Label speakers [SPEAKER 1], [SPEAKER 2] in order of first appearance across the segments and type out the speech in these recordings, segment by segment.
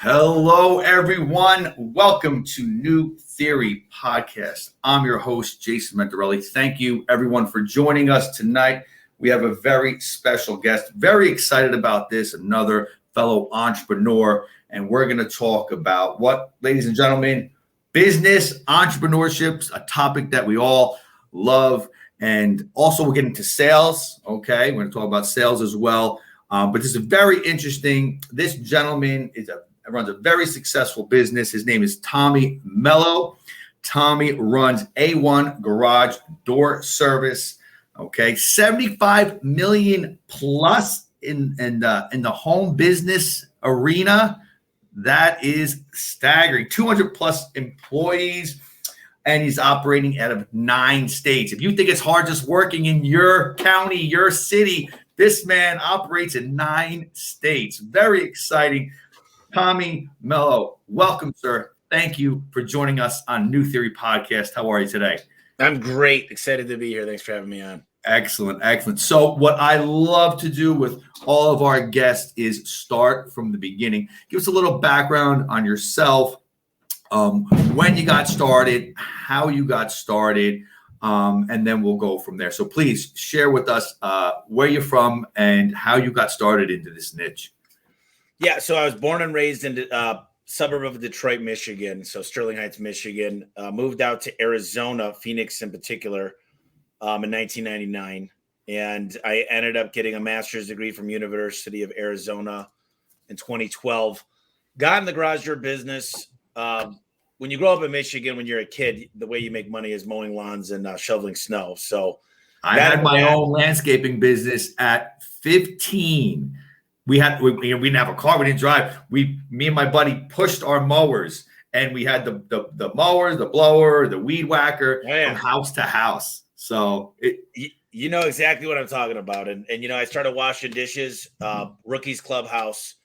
[SPEAKER 1] Hello, everyone. Welcome to New Theory Podcast. I'm your host, Jason Mentorelli. Thank you, everyone, for joining us tonight. We have a very special guest. Very excited about this, another fellow entrepreneur. And we're going to talk about what, ladies and gentlemen, business, entrepreneurship, a topic that we all love. And also we'll get into sales. Okay, we're going to talk about sales as well. But this is very interesting. This gentleman runs a very successful business. His name is Tommy Mello. Tommy runs A1 Garage Door Service. Okay, 75 million plus in the home business arena. That is staggering. 200 plus employees, and he's operating out of 9 states. If you think it's hard just working in your county, your city, this man operates in 9 states. Very exciting. Tommy Mello, welcome, sir. Thank you for joining us on New Theory Podcast. How are you today?
[SPEAKER 2] I'm great. Excited to be here. Thanks for having me on.
[SPEAKER 1] Excellent, excellent. So what I love to do with all of our guests is start from the beginning. Give us a little background on yourself, when you got started, how you got started, and then we'll go from there. So please share with us where you're from and how you got started into this niche.
[SPEAKER 2] Yeah, so I was born and raised in the suburb of Detroit, Michigan, so Sterling Heights, Michigan. Moved out to Arizona, Phoenix in particular, in 1999. And I ended up getting a master's degree from University of Arizona in 2012. Got in the garage door business. When you grow up in Michigan, when you're a kid, the way you make money is mowing lawns and shoveling snow. So
[SPEAKER 1] I had my own landscaping business at 15. We didn't have a car. We didn't drive. Me and my buddy pushed our mowers, and we had the mower, the blower, the weed whacker from house to house. So
[SPEAKER 2] you know exactly what I'm talking about. And I started washing dishes, rookies clubhouse.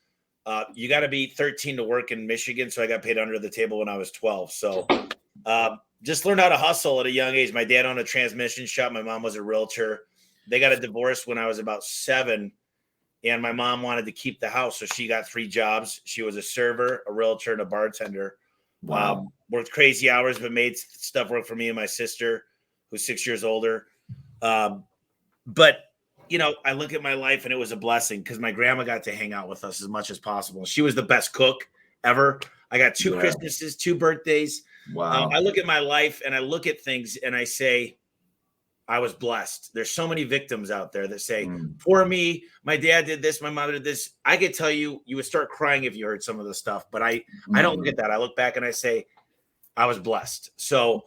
[SPEAKER 2] You got to be 13 to work in Michigan. So I got paid under the table when I was 12. So just learned how to hustle at a young age. My dad owned a transmission shop. My mom was a realtor. They got a divorce when I was about 7. And my mom wanted to keep the house, so she got 3 jobs. She was a server, a realtor, and a bartender.
[SPEAKER 1] Wow.
[SPEAKER 2] Worked crazy hours, but made stuff work for me and my sister, who's 6 years older. But, I look at my life, and it was a blessing because my grandma got to hang out with us as much as possible. She was the best cook ever. I got 2 Christmases, 2 birthdays.
[SPEAKER 1] Wow.
[SPEAKER 2] I look at my life, and I look at things, and I say, I was blessed. There's so many victims out there that say, for me, my dad did this, my mother did this. I could tell you would start crying if you heard some of the stuff, but I don't look at that. I look back and I say, I was blessed. So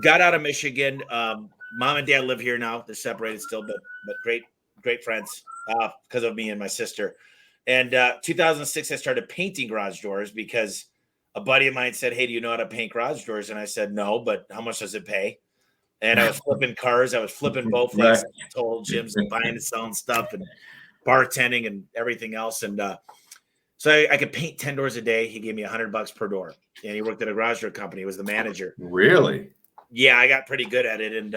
[SPEAKER 2] got out of Michigan. Mom and dad live here now. They're separated still, but great friends because of me and my sister. And 2006, I started painting garage doors because a buddy of mine said, hey, do you know how to paint garage doors? And I said, no, but how much does it pay? And I was flipping cars. I was flipping both things, total gyms and buying and selling stuff and bartending and everything else. And so I could paint 10 doors a day. He gave me $100 per door. And he worked at a garage door company. He was the manager.
[SPEAKER 1] Really?
[SPEAKER 2] Yeah, I got pretty good at it. And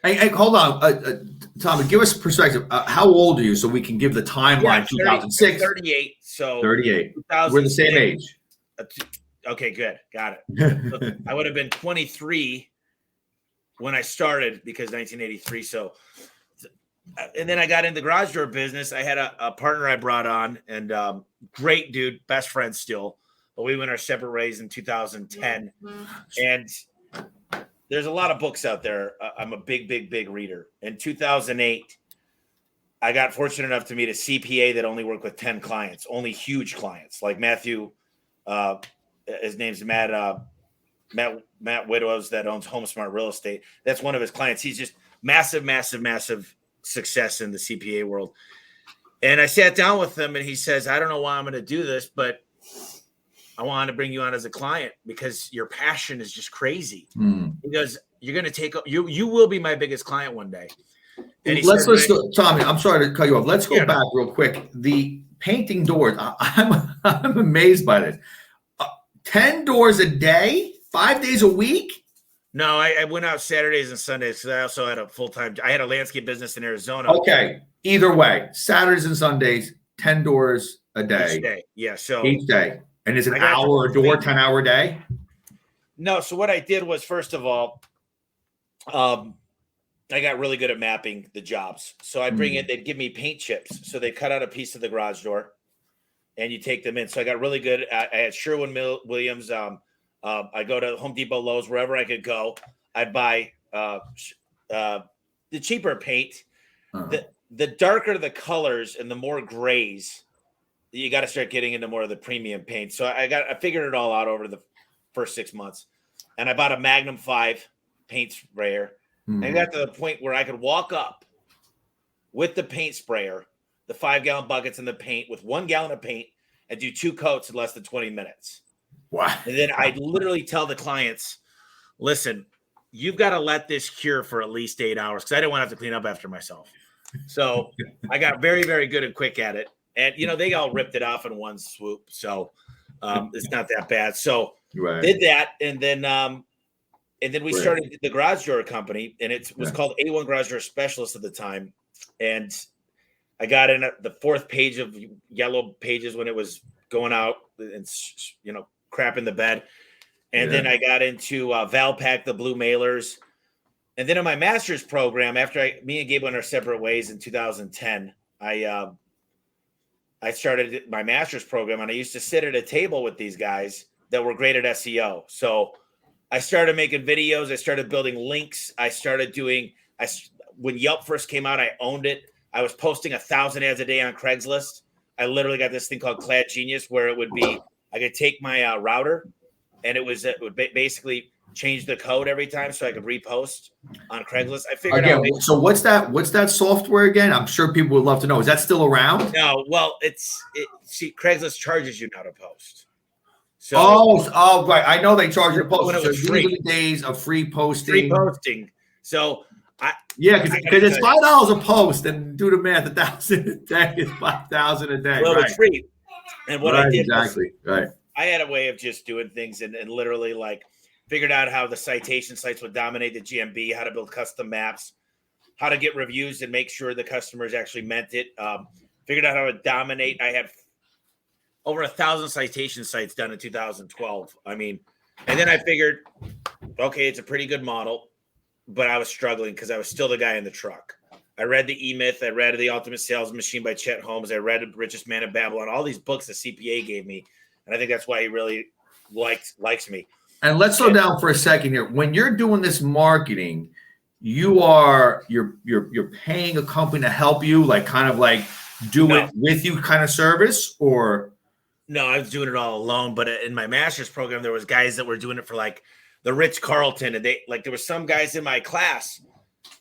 [SPEAKER 1] hey, hold on, Tommy, give us perspective. How old are you so we can give the timeline? 2006?
[SPEAKER 2] 38. So
[SPEAKER 1] 38. We're the same age.
[SPEAKER 2] Okay, good. Got it. So I would have been 23 when I started because 1983. So, and then I got into the garage door business. I had a partner I brought on and great dude, best friend still, but we went our separate ways in 2010. And there's a lot of books out there. I'm a big reader. In 2008, I got fortunate enough to meet a CPA that only worked with 10 clients, only huge clients like Matthew. His name's Matt Widows that owns Home Smart Real Estate. That's one of his clients. He's just massive success in the CPA world. And I sat down with him and he says, I don't know why I'm going to do this, but I want to bring you on as a client because your passion is just crazy. He goes, you're going to take, you will be my biggest client one day. And
[SPEAKER 1] let's go, Tommy, I'm sorry to cut you off. Let's go back real quick. The painting doors, I'm amazed by this. 10 doors a day? 5 days a week?
[SPEAKER 2] No, I went out Saturdays and Sundays because I also had a full-time. I had a landscape business in Arizona.
[SPEAKER 1] Okay. Either way, Saturdays and Sundays, 10 doors a day.
[SPEAKER 2] Each day. Yeah. So
[SPEAKER 1] Each day. And is an
[SPEAKER 2] I got
[SPEAKER 1] hour a door, 10-hour day?
[SPEAKER 2] No. So what I did was, first of all, I got really good at mapping the jobs. So I'd bring in, they'd give me paint chips. So they cut out a piece of the garage door and you take them in. So I got really good. I had Sherwin-Williams. I go to Home Depot, Lowe's, wherever I could go. I'd buy the cheaper paint. The darker the colors and the more grays, you got to start getting into more of the premium paint. So I figured it all out over the first 6 months. And I bought a Magnum 5 paint sprayer. I got to the point where I could walk up with the paint sprayer, the 5-gallon buckets and the paint with 1 gallon of paint and do 2 coats in less than 20 minutes.
[SPEAKER 1] Wow.
[SPEAKER 2] And then I'd literally tell the clients, listen, you've got to let this cure for at least 8 hours because I didn't want to have to clean up after myself. So I got very, very good and quick at it. And, they all ripped it off in one swoop. So it's not that bad. So did that. And then we started the garage door company, and it was called A1 Garage Door Specialist at the time. And I got in the 4th page of yellow pages when it was going out and, crap in the bed. And then I got into Valpak, the blue mailers. And then in my master's program, after me and Gabe went our separate ways in 2010, I started my master's program, and I used to sit at a table with these guys that were great at SEO. So I started making videos. I started building links. I started doing, when Yelp first came out, I owned it. I was posting 1,000 ads a day on Craigslist. I literally got this thing called Clad Genius where it would be, I could take my router and it would basically change the code every time so I could repost on Craigslist. I figured out.
[SPEAKER 1] So what's that software again? I'm sure people would love to know. Is that still around?
[SPEAKER 2] No. Well, see, Craigslist charges you now to post. So,
[SPEAKER 1] right. I know they charge you to post.
[SPEAKER 2] When it was free.
[SPEAKER 1] Days of free posting.
[SPEAKER 2] Free posting. So
[SPEAKER 1] because it's $5 a post, and do the math. 1,000 a day is 5,000 a day.
[SPEAKER 2] Well, it's free. And what I did
[SPEAKER 1] was,
[SPEAKER 2] I had a way of just doing things and literally figured out how the citation sites would dominate the GMB, how to build custom maps, how to get reviews and make sure the customers actually meant it. Figured out how to dominate. I had over 1,000 citation sites done in 2012. I mean, and then I figured, okay, it's a pretty good model, but I was struggling because I was still the guy in the truck. I read the E-Myth. I read The Ultimate Sales Machine by Chet Holmes. I read The Richest Man in Babylon, all these books the CPA gave me. And I think that's why he really likes me. And
[SPEAKER 1] let's slow down for a second here. When you're doing this marketing, you're paying a company to help you, do it with you kind of service, or?
[SPEAKER 2] No, I was doing it all alone. But in my master's program, there was guys that were doing it for the Ritz-Carlton, and they there was some guys in my class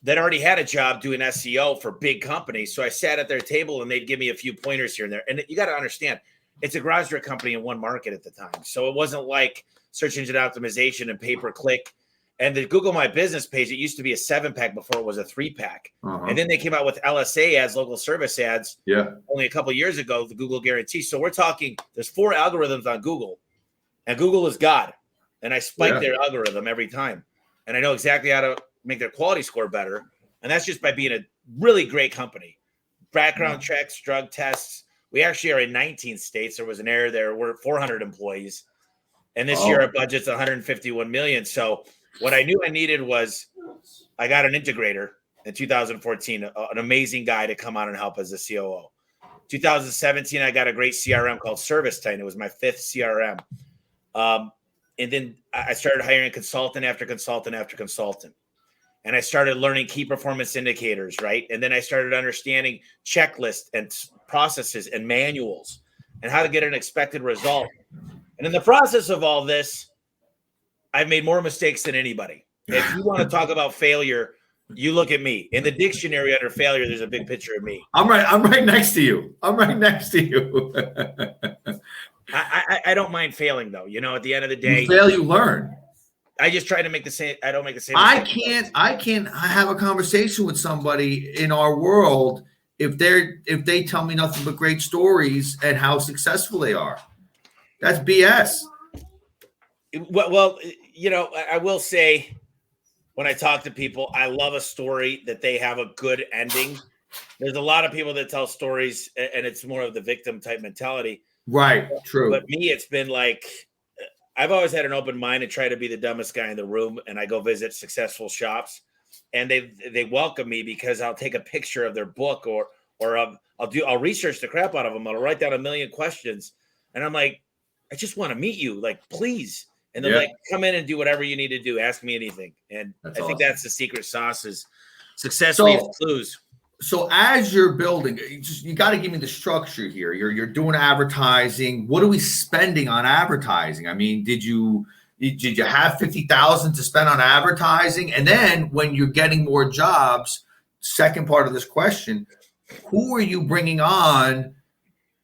[SPEAKER 2] that already had a job doing SEO for big companies. So I sat at their table and they'd give me a few pointers here and there. And you got to understand, it's a garage door company in one market at the time. So it wasn't like search engine optimization and pay-per-click. And the Google My Business page, it us 7 7-pack before it was a 3-pack. And then they came out with LSA ads, local service ads, only a couple of years ago, the Google Guarantee. So we're talking, there's 4 algorithms on Google, and Google is God. And I spike their algorithm every time. And I know exactly how to make their quality score better. And that's just by being a really great company. Background checks, drug tests. We actually are in 19 states. There was an error there. We're 400 employees. And this year our budget's 151 million. So what I knew I needed was I got an integrator in 2014, an amazing guy to come on and help as a COO. 2017, I got a great CRM called ServiceTitan. It was my 5th CRM. And then I started hiring consultant after consultant after consultant. And I started learning key performance indicators, right? And then I started understanding checklists and processes and manuals and how to get an expected result. And in the process of all this, I've made more mistakes than anybody. If you want to talk about failure, you look at me. In the dictionary under failure, there's a big picture of me.
[SPEAKER 1] I'm right next to you.
[SPEAKER 2] I don't mind failing, though. At the end of the day,
[SPEAKER 1] you fail, you learn.
[SPEAKER 2] I just try to make the same. I don't make the same.
[SPEAKER 1] I can't have a conversation with somebody in our world if they tell me nothing but great stories and how successful they are. That's BS.
[SPEAKER 2] Well, I will say when I talk to people, I love a story that they have a good ending There's a lot of people that tell stories, and it's more of the victim type mentality.
[SPEAKER 1] Right. True.
[SPEAKER 2] But me, it's been like, I've always had an open mind and try to be the dumbest guy in the room. And I go visit successful shops, and they welcome me because I'll take a picture of their book, or I'll research the crap out of them. I'll write down a million questions, and I'm like, I just want to meet you, like, please. And they're like, come in and do whatever you need to do. Ask me anything. And I think that's the secret sauce is success leaves clues.
[SPEAKER 1] So as you're building, you got to give me the structure here. You're doing advertising. What are we spending on advertising? I mean, did you have 50,000 to spend on advertising? And then when you're getting more jobs, second part of this question, who are you bringing on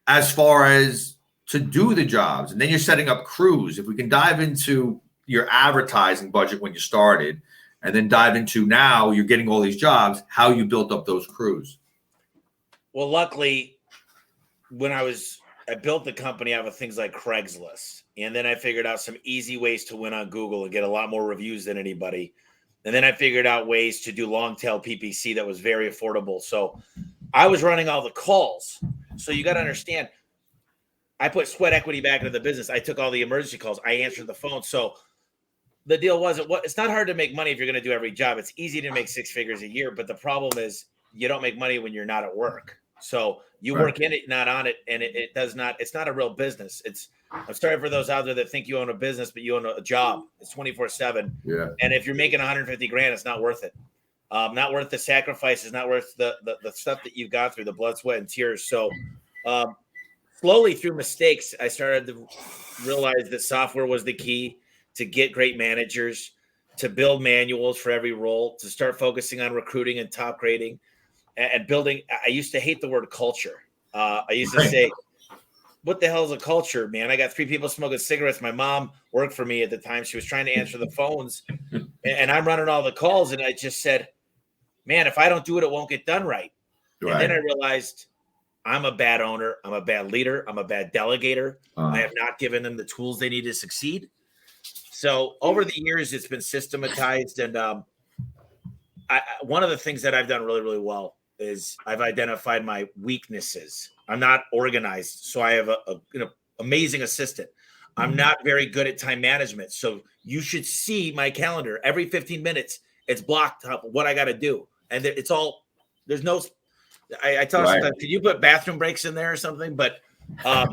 [SPEAKER 1] as far as to do the jobs? And then you're setting up crews. If we can dive into your advertising budget when you started, and then dive into now you're getting all these jobs, how you built up those crews.
[SPEAKER 2] Well, luckily, when I built the company out of things like Craigslist, and then I figured out some easy ways to win on Google and get a lot more reviews than anybody. And then I figured out ways to do long tail PPC that was very affordable. So I was running all the calls. So you got to understand, I put sweat equity back into the business. I took all the emergency calls. I answered the phone. So the deal wasn't it's not hard to make money if you're going to do every job. It's easy to make 6 figures a year, but the problem is you don't make money when you're not at work. So you work in it, not on it. And it's not a real business. I'm sorry for those out there that think you own a business, but you own a job. It's 24/7. Yeah. And if you're making 150 grand, it's not worth it. Not worth the sacrifices, not worth the stuff that you've gone through, the blood, sweat, and tears. So slowly through mistakes, I started to realize that software was the key to get great managers, to build manuals for every role, to start focusing on recruiting and top grading and building. I used to hate the word culture. I used to say, what the hell is a culture, man? I got 3 people smoking cigarettes. My mom worked for me at the time. She was trying to answer the phones, and I'm running all the calls. And I just said, man, if I don't do it, it won't get done right. And then I realized I'm a bad owner. I'm a bad leader. I'm a bad delegator. I have not given them the tools they need to succeed. So over the years, it's been systematized. And one of the things that I've done really, really well is I've identified my weaknesses. I'm not organized. So I have an amazing assistant. I'm not very good at time management. So you should see my calendar. Every 15 minutes, it's blocked up what I got to do. And it's all, there's no, I tell her sometimes, could you put bathroom breaks in there or something? But
[SPEAKER 1] I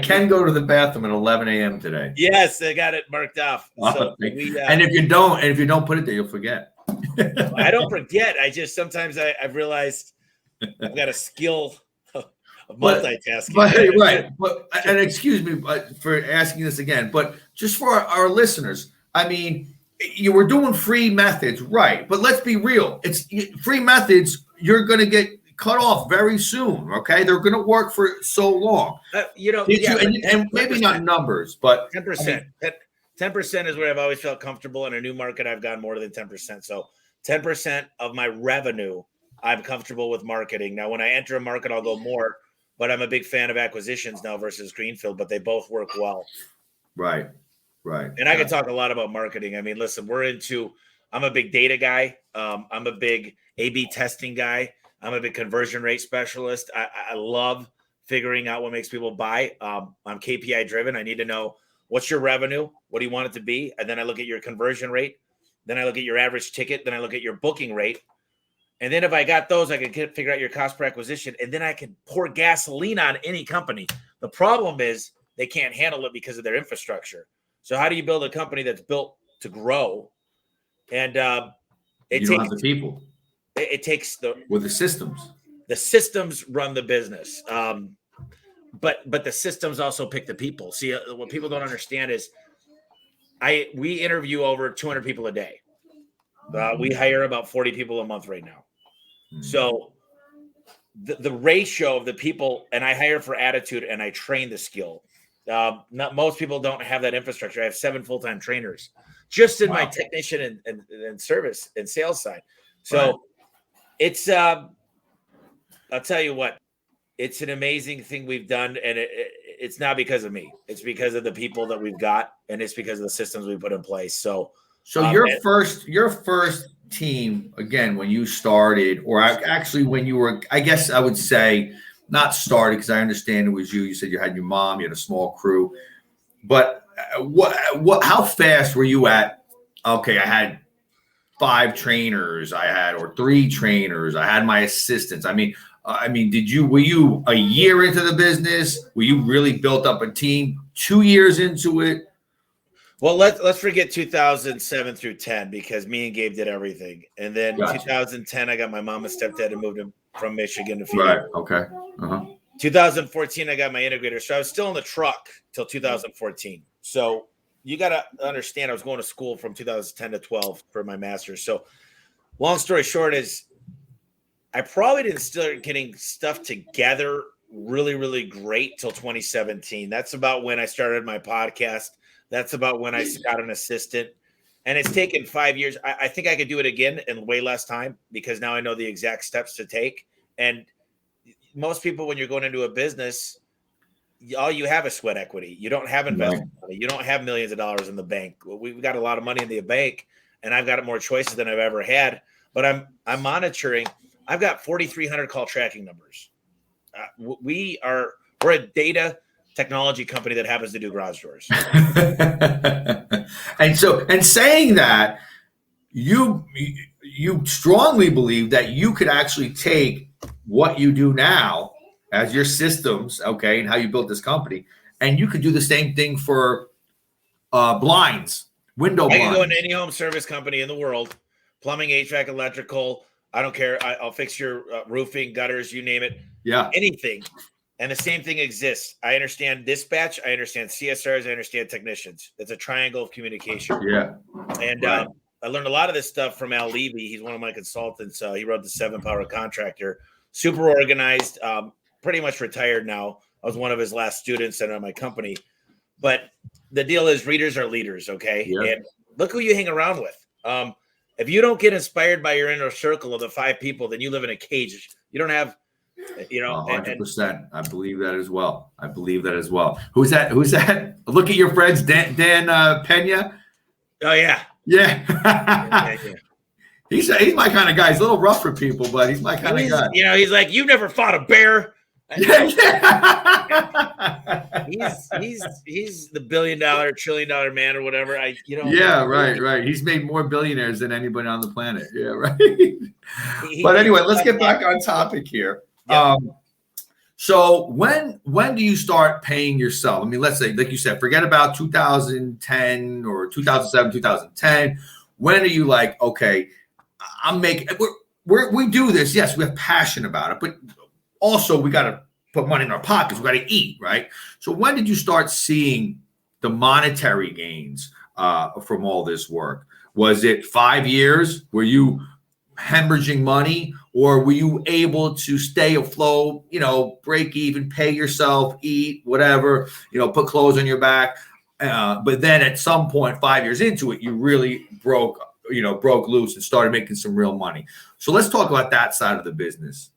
[SPEAKER 1] can go to the bathroom at 11 a.m. today.
[SPEAKER 2] Yes, I got it marked off. So
[SPEAKER 1] and if you don't put it there, you'll forget.
[SPEAKER 2] I don't forget. I just sometimes I've realized I've got a skill of multitasking.
[SPEAKER 1] And excuse me for asking this again, but just for our listeners, I mean, you were doing free methods, right? But let's be real. It's free methods. You're going to get cut off very soon. Okay, they're going to work for so long. And maybe not numbers, but
[SPEAKER 2] 10%. 10% is where I've always felt comfortable. In a new market, I've gone more than 10%. So 10% of my revenue, I'm comfortable with marketing. Now, when I enter a market, I'll go more. But I'm a big fan of acquisitions now versus greenfield. But they both work well.
[SPEAKER 1] Right.
[SPEAKER 2] And I can talk a lot about marketing. I mean, listen, I'm a big data guy. I'm a big A/B testing guy. I'm a big conversion rate specialist. I love figuring out what makes people buy. I'm KPI driven. I need to know what's your revenue? What do you want it to be? And then I look at your conversion rate. Then I look at your average ticket. Then I look at your booking rate. And then if I got those, I can figure out your cost per acquisition. And then I can pour gasoline on any company. The problem is they can't handle it because of their infrastructure. So how do you build a company that's built to grow? And
[SPEAKER 1] don't have the people.
[SPEAKER 2] It takes the
[SPEAKER 1] systems.
[SPEAKER 2] The systems run the business, but the systems also pick the people. See, what people don't understand is, we interview over 200 people a day. We hire about 40 people a month right now. So the ratio of the people, and I hire for attitude and I train the skill. Not most people don't have that infrastructure. I have 7 full-time trainers just in my technician and service and sales side. So it's I'll tell you what, it's an amazing thing we've done, and it's not because of me. It's because of the people that we've got, and it's because of the systems we put in place. So
[SPEAKER 1] your first team again when you started, or actually when you were, I guess I would say not started, because I understand it was you. You said you had your mom, you had a small crew, but how fast were you at? Okay, I had 5 trainers, or 3 trainers, I had my assistants. Were you a year into the business? Were you really built up a team 2 years into it?
[SPEAKER 2] Well, let's forget 2007 through 10, because me and Gabe did everything. And then
[SPEAKER 1] Gotcha.
[SPEAKER 2] 2010, I got my mom and stepdad and moved him from Michigan to Phoenix.
[SPEAKER 1] Right. Okay.
[SPEAKER 2] 2014, I got my integrator. So I was still in the truck till 2014. So you got to understand, I was going to school from 2010 to 12 for my master's. So long story short is I probably didn't start getting stuff together really, really great till 2017. That's about when I started my podcast. That's about when I got an assistant. And it's taken 5 years. I think I could do it again in way less time, because now I know the exact steps to take. And most people, when you're going into a business, all you have is sweat equity. You don't have investment money. You don't have millions of dollars in the bank. We've got a lot of money in the bank, and I've got more choices than I've ever had. But I'm monitoring. I've got 4,300 call tracking numbers. We're a data technology company that happens to do garage doors.
[SPEAKER 1] And saying that, you strongly believe that you could actually take what you do now as your systems, okay, and how you built this company, and you could do the same thing for blinds, window blinds.
[SPEAKER 2] I can go into any home service company in the world, plumbing, HVAC, electrical. I don't care. I'll fix your roofing, gutters, you name it.
[SPEAKER 1] Yeah.
[SPEAKER 2] Anything. And the same thing exists. I understand dispatch. I understand CSRs. I understand technicians. It's a triangle of communication.
[SPEAKER 1] Yeah.
[SPEAKER 2] And
[SPEAKER 1] right.
[SPEAKER 2] I learned a lot of this stuff from Al Levy. He's one of my consultants. He wrote the 7 Power Contractor. Super organized, pretty much retired now. I was one of his last students at my company. But the deal is readers are leaders, okay?
[SPEAKER 1] Yeah.
[SPEAKER 2] And look who you hang around with. If you don't get inspired by your inner circle of the 5 people, then you live in a cage. You don't have,
[SPEAKER 1] 100%. I believe that as well. Who's that? Look at your friends, Dan Pena.
[SPEAKER 2] Oh yeah.
[SPEAKER 1] Yeah. He's my kind of guy. He's a little rough for people, but he's my kind of guy.
[SPEAKER 2] He's like, you've never fought a bear.
[SPEAKER 1] Yeah.
[SPEAKER 2] He's the $1 billion, $1 trillion man or whatever.
[SPEAKER 1] Yeah, right. He's made more billionaires than anybody on the planet. Yeah, right. But anyway, let's get back on topic here. Yeah. So when do you start paying yourself? I mean, let's say, like you said, forget about 2010 or 2007, 2010. When are you like, okay, I'm making, we do this. Yes, we have passion about it, but also we got to put money in our pockets. We got to eat, right? So when did you start seeing the monetary gains from all this work? Was it 5 years? Were you hemorrhaging money, or were you able to stay afloat, break even, pay yourself, eat, whatever, put clothes on your back? But then at some point, 5 years into it, you really broke loose and started making some real money. So let's talk about that side of the business.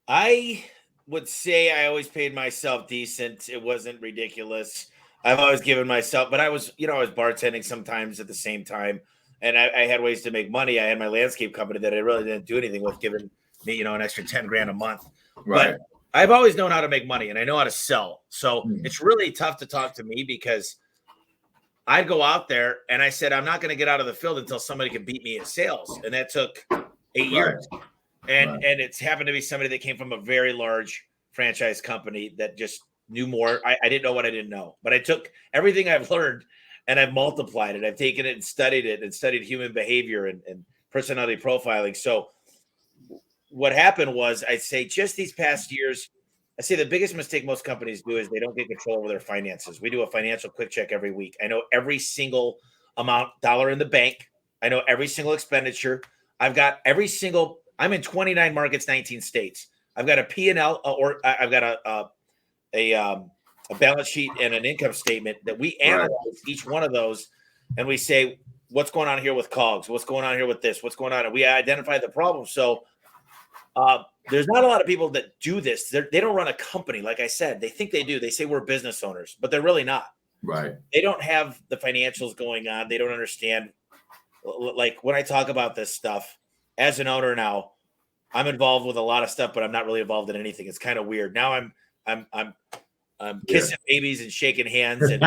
[SPEAKER 2] I would say I always paid myself decent. It wasn't ridiculous. I've always given myself, but I was bartending sometimes at the same time. And I had ways to make money. I had my landscape company that I really didn't do anything with, giving me, an extra 10 grand a month. Right. But I've always known how to make money, and I know how to sell. So it's really tough to talk to me, because I'd go out there and I said, I'm not going to get out of the field until somebody can beat me at sales. And that took 8 years. And it's happened to be somebody that came from a very large franchise company that just knew more. I didn't know what I didn't know, but I took everything I've learned and I've multiplied it. I've taken it and studied human behavior and personality profiling. So what happened was, I'd say just these past years, I say the biggest mistake most companies do is they don't get control over their finances. We do a financial quick check every week. I know every single dollar in the bank. I know every single expenditure. I've got I'm in 29 markets, 19 states. I've got a P&L, or I've got a balance sheet and an income statement that we analyze each one of those, and we say, what's going on here with COGS? What's going on here with this? What's going on? And we identify the problem. So there's not a lot of people that do this. They don't run a company. Like I said, they think they do. They say we're business owners, but they're really not.
[SPEAKER 1] Right.
[SPEAKER 2] They don't have the financials going on. They don't understand like when I talk about this stuff as an owner now, I'm involved with a lot of stuff, but I'm not really involved in anything. It's kind of weird. Now I'm kissing babies and shaking hands and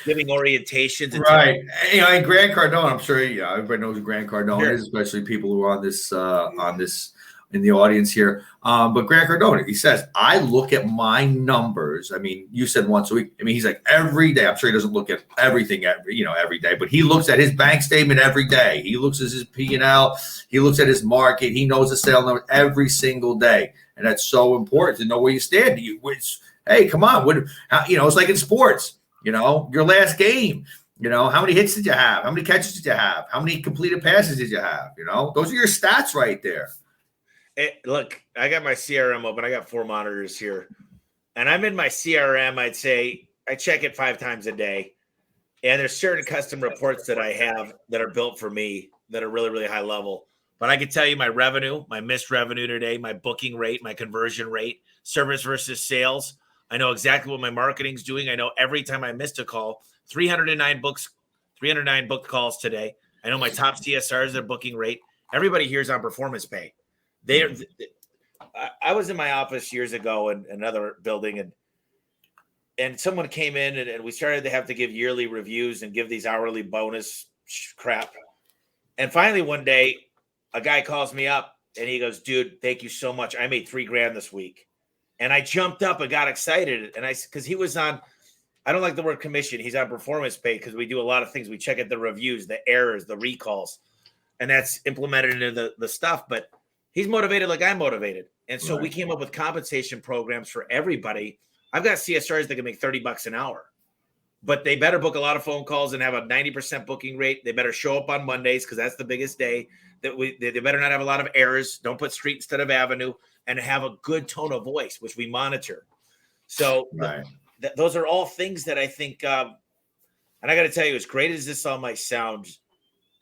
[SPEAKER 2] giving orientations. And
[SPEAKER 1] right. And Grant Cardone, I'm sure everybody knows who Grant Cardone is, especially people who are on this in the audience here. But Grant Cardone, he says, I look at my numbers. I mean, you said once a week. I mean, he's like every day. I'm sure he doesn't look at everything every day, but he looks at his bank statement every day. He looks at his P&L. He looks at his market. He knows the sale number every single day. And that's so important to know where you stand. Hey, come on. It's like in sports, your last game, how many hits did you have? How many catches did you have? How many completed passes did you have? Those are your stats right there.
[SPEAKER 2] Look, I got my CRM open. I got 4 monitors here. And I'm in my CRM. I'd say I check it 5 times a day. And there's certain custom reports that I have that are built for me that are really, really high level. But I can tell you my revenue, my missed revenue today, my booking rate, my conversion rate, service versus sales. I know exactly what my marketing's doing. I know every time I missed a call, 309 booked calls today. I know my top CSRs, their booking rate. Everybody here's on performance pay. I was in my office years ago in another building, and someone came in and we started to have to give yearly reviews and give these hourly bonus crap. And finally one day, a guy calls me up and he goes, dude, thank you so much. I made $3,000 this week. And I jumped up and got excited. And because he was on, I don't like the word commission. He's on performance pay because we do a lot of things. We check at the reviews, the errors, the recalls, and that's implemented into the stuff. But he's motivated like I'm motivated. And so we came up with compensation programs for everybody. I've got CSRs that can make $30 an hour, but they better book a lot of phone calls and have a 90% booking rate. They better show up on Mondays because that's the biggest day. They better not have a lot of errors. Don't put street instead of avenue, and have a good tone of voice, which we monitor. So those are all things that I think, and I got to tell you, as great as this all might sound,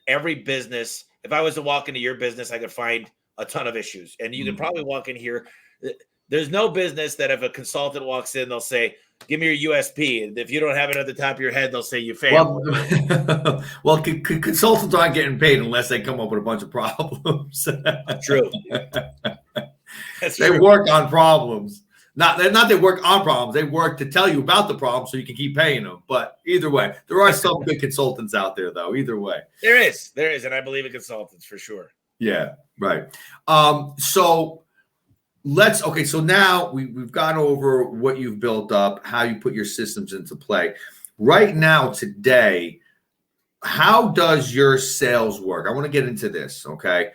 [SPEAKER 2] every business, if I was to walk into your business, I could find a ton of issues. And you can probably walk in here. There's no business that if a consultant walks in, they'll say, give me your USP. And if you don't have it at the top of your head, they'll say you failed.
[SPEAKER 1] Well, consultants aren't getting paid unless they come up with a bunch of problems.
[SPEAKER 2] True.
[SPEAKER 1] They work on problems. Not they work on problems. They work to tell you about the problem so you can keep paying them. But either way, there are some good consultants out there, though. Either way.
[SPEAKER 2] There is. And I believe in consultants for sure.
[SPEAKER 1] Yeah, right. So now we've gone over what you've built up, how you put your systems into play. Right now, today, how does your sales work? I want to get into this, okay?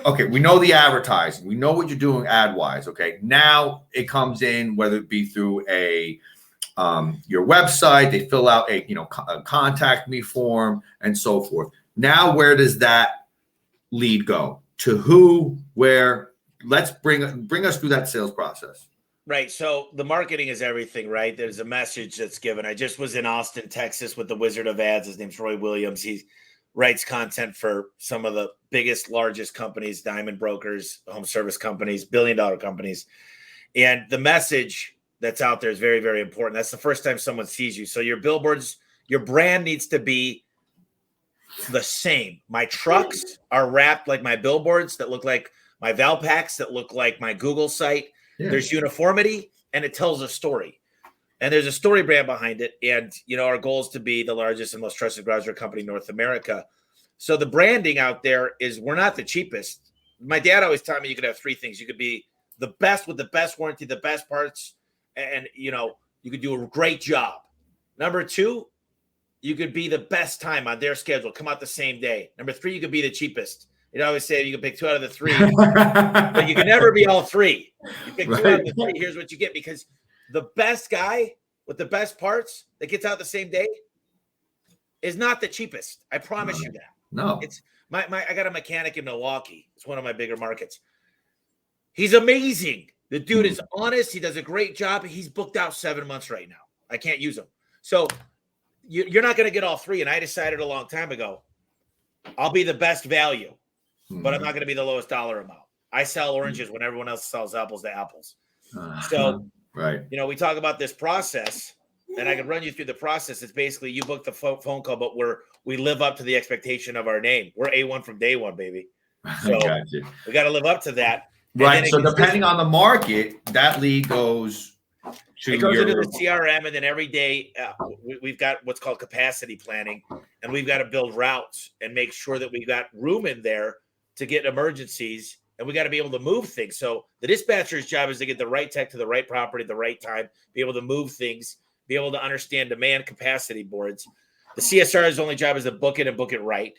[SPEAKER 1] Okay, we know the advertising. We know what you're doing ad-wise, okay? Now it comes in, whether it be through your website, they fill out a contact me form and so forth. Now, where does that lead go? To who, where? Let's bring us through that sales process.
[SPEAKER 2] Right. So the marketing is everything, right? There's a message that's given. I just was in Austin, Texas with the Wizard of Ads. His name's Roy Williams. He writes content for some of the biggest, largest companies, diamond brokers, home service companies, billion-dollar companies. And the message that's out there is very, very important. That's the first time someone sees you. So your billboards, your brand needs to be the same. My trucks are wrapped like my billboards that look like my Valpaks, that look like my Google site. Yeah. There's uniformity and it tells a story. And there's a story brand behind it. And, our goal is to be the largest and most trusted garage door company in North America. So the branding out there is we're not the cheapest. My dad always taught me you could have 3 things. You could be the best with the best warranty, the best parts, and, you could do a great job. Number 2, you could be the best time on their schedule, come out the same day. Number 3, you could be the cheapest. I always say you can pick 2 out of the 3, but you can never be all 3. You pick 2 out of the 3, here's what you get, because the best guy with the best parts that gets out the same day is not the cheapest. I promise you that.
[SPEAKER 1] No.
[SPEAKER 2] It's I got a mechanic in Milwaukee. It's one of my bigger markets. He's amazing. The dude is honest. He does a great job. He's booked out 7 months right now. I can't use him. So you're not going to get all 3. And I decided a long time ago, I'll be the best value, but I'm not going to be the lowest dollar amount. I sell oranges when everyone else sells apples to apples. So,
[SPEAKER 1] right.
[SPEAKER 2] We talk about this process. and I can run you through the process. It's basically you book the phone call, but we live up to the expectation of our name. We're A1 from day one, baby. So
[SPEAKER 1] Gotcha.
[SPEAKER 2] we got to live up to that.
[SPEAKER 1] Right. So depending on the market, that lead goes to
[SPEAKER 2] into the CRM, and then every day we've got what's called capacity planning, and we've got to build routes and make sure that we've got room in there to get emergencies, and we got to be able to move things. So the dispatcher's job is to get the right tech to the right property at the right time, be able to move things, be able to understand demand capacity boards. The CSR's only job is to book it and book it right.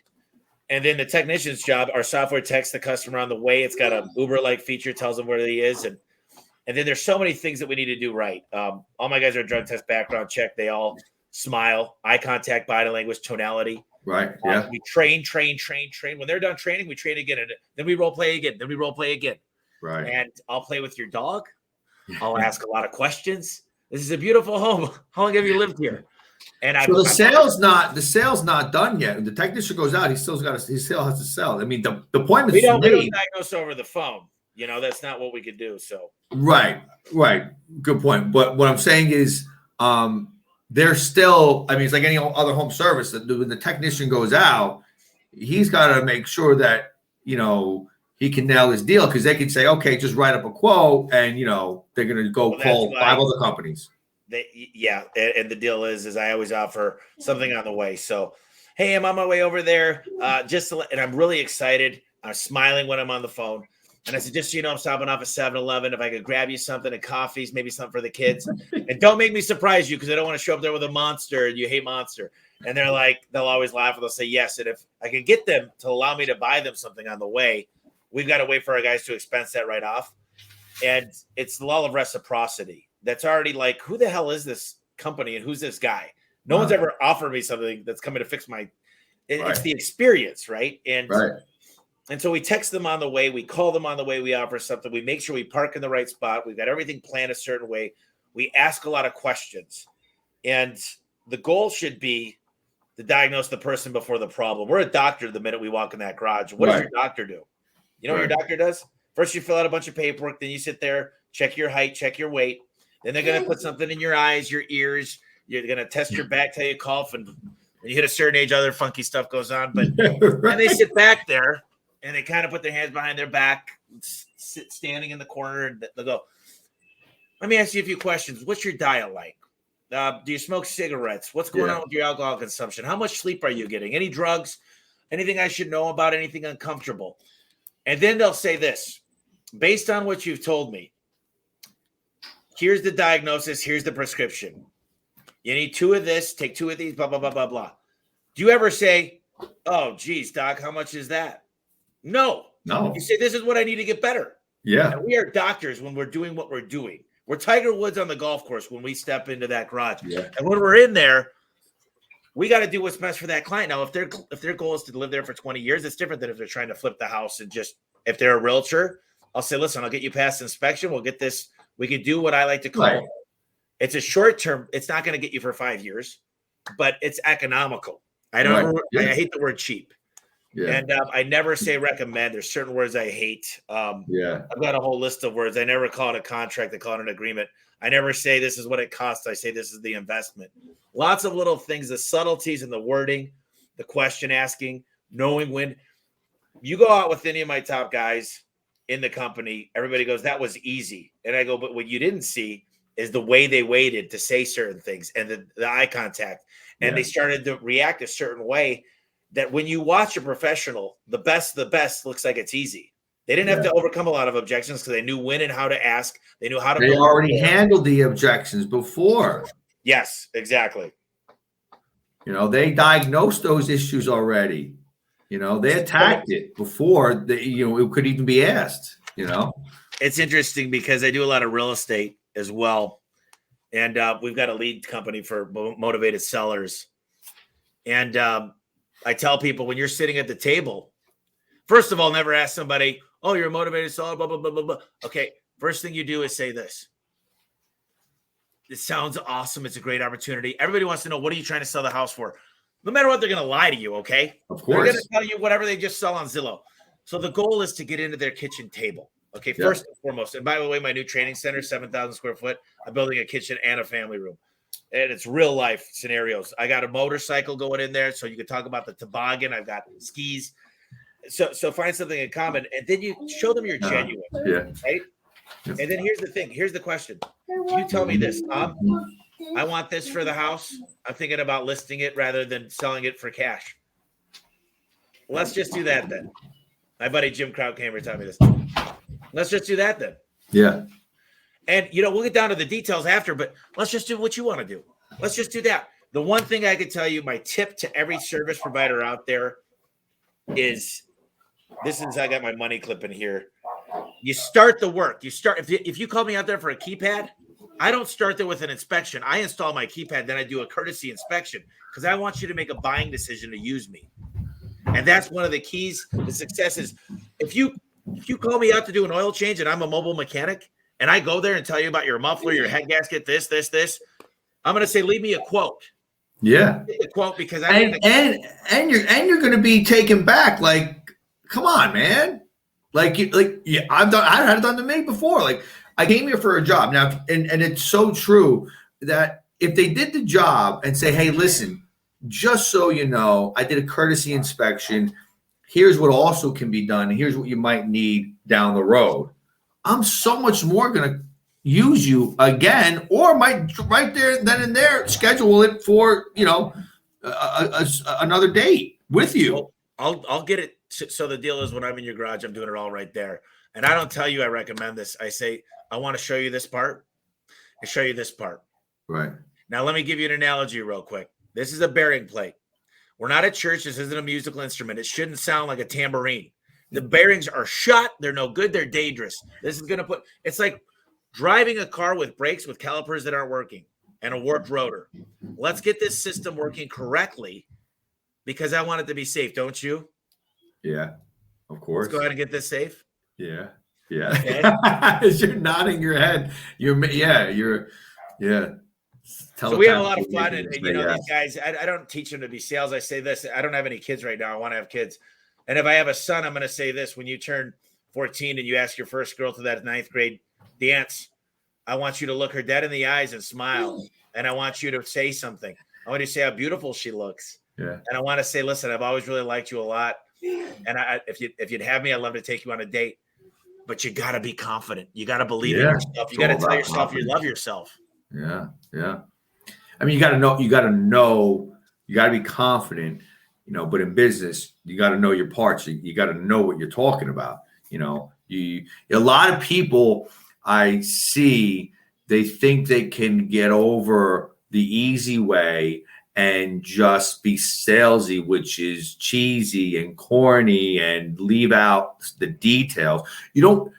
[SPEAKER 2] And then the technician's job, our software texts the customer on the way. It's got a Uber-like feature, tells them where he is. And then there's so many things that we need to do right. All my guys are drug test, background check. They all smile, eye contact, body language, tonality.
[SPEAKER 1] Right. Yeah.
[SPEAKER 2] We train. When they're done training, we train again. And then we role play again.
[SPEAKER 1] Right.
[SPEAKER 2] And I'll play with your dog. I'll ask a lot of questions. This is a beautiful home. How long have you lived here? And
[SPEAKER 1] so the sale's not done yet. The technician goes out. He still has to sell. I mean, the appointment.
[SPEAKER 2] We don't diagnose over the phone. That's not what we could do. So
[SPEAKER 1] right. Good point. But what I'm saying is, they're still. I mean, it's like any other home service. When the technician goes out, he's got to make sure that he can nail his deal, because they can say, okay, just write up a quote, and they're going to go call 5 other companies.
[SPEAKER 2] And the deal is I always offer something on the way. So, hey, I'm on my way over there. And I'm really excited. I'm smiling when I'm on the phone. And I said, just so you know, I'm stopping off at 7-Eleven. If I could grab you something, and coffees, maybe something for the kids. And don't make me surprise you, because I don't want to show up there with a Monster and you hate Monster. And they're like, they'll always laugh and they'll say yes. And if I can get them to allow me to buy them something on the way, we've got to wait for our guys to expense that right off. And it's the law of reciprocity. That's already like, who the hell is this company and who's this guy? No one's ever offered me something that's coming to fix it's the experience, right? And so we text them on the way, we call them on the way, we offer something, we make sure we park in the right spot, we've got everything planned a certain way, we ask a lot of questions. And the goal should be to diagnose the person before the problem. We're a doctor the minute we walk in that garage. What does your doctor do? You know what your doctor does? First, you fill out a bunch of paperwork, then you sit there, check your height, check your weight. Then they're going to put something in your eyes, your ears. You're going to test your back, tell you cough. And when you hit a certain age, other funky stuff goes on. But then they sit back there and they kind of put their hands behind their back, standing in the corner. And they'll go, let me ask you a few questions. What's your diet like? Do you smoke cigarettes? What's going on with your alcohol consumption? How much sleep are you getting? Any drugs? Anything I should know about? Anything uncomfortable? And then they'll say this, based on what you've told me, here's the diagnosis, here's the prescription. You need 2 of this, take 2 of these, blah, blah, blah, blah, blah. Do you ever say, oh, geez, doc, how much is that? No. You say, this is what I need to get better.
[SPEAKER 1] Yeah.
[SPEAKER 2] And we are doctors when we're doing what we're doing. We're Tiger Woods on the golf course when we step into that garage.
[SPEAKER 1] Yeah.
[SPEAKER 2] And when we're in there, we got to do what's best for that client. Now, if their goal is to live there for 20 years, it's different than if they're trying to flip the house and if they're a realtor, I'll say, listen, I'll get you past inspection. We'll get this. We can do what I like to call it's a short term. It's not going to get you for 5 years, but it's economical. I hate the word cheap. Yeah. And I never say recommend. There's certain words I hate. I've got a whole list of words. I never call it a contract. I call it an agreement. I never say this is what it costs. I say this is the investment. Lots of little things, the subtleties in the wording, the question asking, knowing when. You go out with any of my top guys in the company, everybody goes, that was easy. And I go, but what you didn't see is the way they waited to say certain things and the eye contact. And they started to react a certain way that when you watch a professional, the best looks like it's easy. They didn't have to overcome a lot of objections because they knew when and how to ask. They knew how to.
[SPEAKER 1] They already handled the objections before.
[SPEAKER 2] Yes, exactly.
[SPEAKER 1] They diagnosed those issues already. They attacked it before it could even be asked.
[SPEAKER 2] It's interesting because I do a lot of real estate as well, and we've got a lead company for motivated sellers. And I tell people, when you're sitting at the table, first of all, never ask somebody, oh, you're a motivated seller, blah, blah, blah, blah, blah. Okay, first thing you do is say this. It sounds awesome. It's a great opportunity. Everybody wants to know, what are you trying to sell the house for? No matter what, they're going to lie to you, okay?
[SPEAKER 1] Of course.
[SPEAKER 2] They're going to tell you whatever they just sell on Zillow. So the goal is to get into their kitchen table, okay, first and foremost. And by the way, my new training center, 7,000 square foot, I'm building a kitchen and a family room. And it's real life scenarios. I got a motorcycle going in there, so you can talk about the toboggan. I've got skis. So find something in common, and then you show them you're genuine, right? And then here's the thing. Here's the question. You tell me this, Tom. I want this for the house. I'm thinking about listing it rather than selling it for cash. Let's just do that then. My buddy Jim Krautkamer told me this. Let's just do that then.
[SPEAKER 1] Yeah.
[SPEAKER 2] And, we'll get down to the details after, but let's just do what you want to do. Let's just do that. The one thing I could tell you, my tip to every service provider out there is I got my money clip in here. You start the work. If you call me out there for a keypad, I don't start there with an inspection. I install my keypad, then I do a courtesy inspection because I want you to make a buying decision to use me. And that's one of the keys to success is if you call me out to do an oil change and I'm a mobile mechanic and I go there and tell you about your muffler, your head gasket, this, I'm going to say, leave me a quote.
[SPEAKER 1] Yeah.
[SPEAKER 2] A quote because
[SPEAKER 1] and you're going to be taken back. Like, come on, man. I had it done to me before. Like I came here for a job now. And it's so true that if they did the job and say, hey, listen, just so you know, I did a courtesy inspection. Here's what also can be done. Here's what you might need down the road. I'm so much more going to use you again, or might right there, then and there, schedule it for, another date with you.
[SPEAKER 2] I'll get it. So the deal is when I'm in your garage, I'm doing it all right there. And I don't tell you I recommend this. I say, I want to show you this part and show you this part.
[SPEAKER 1] Right.
[SPEAKER 2] Now, let me give you an analogy real quick. This is a bearing plate. We're not at church. This isn't a musical instrument. It shouldn't sound like a tambourine. The bearings are shot. They're no good. They're dangerous. This is going to it's like driving a car with brakes with calipers that aren't working and a warped rotor. Let's get this system working correctly because I want it to be safe. Don't you?
[SPEAKER 1] Yeah, of course.
[SPEAKER 2] Let's go ahead and get this safe.
[SPEAKER 1] Yeah. Okay. As you're nodding your head,
[SPEAKER 2] So we have a lot of fun, and these guys. I don't teach them to be sales. I say this: I don't have any kids right now. I want to have kids, and if I have a son, I'm going to say this: when you turn 14 and you ask your first girl to that 9th grade dance, I want you to look her dead in the eyes and smile, and I want you to say something. I want you to say how beautiful she looks, and I want to say, listen, I've always really liked you a lot, and if you'd have me, I'd love to take you on a date. But you got to be confident. You got to believe in yourself. You got to tell yourself you love yourself.
[SPEAKER 1] Yeah. I mean, you got to be confident, but in business, you got to know your parts. You got to know what you're talking about. A lot of people I see, they think they can get over the easy way and just be salesy, which is cheesy and corny and leave out the details. You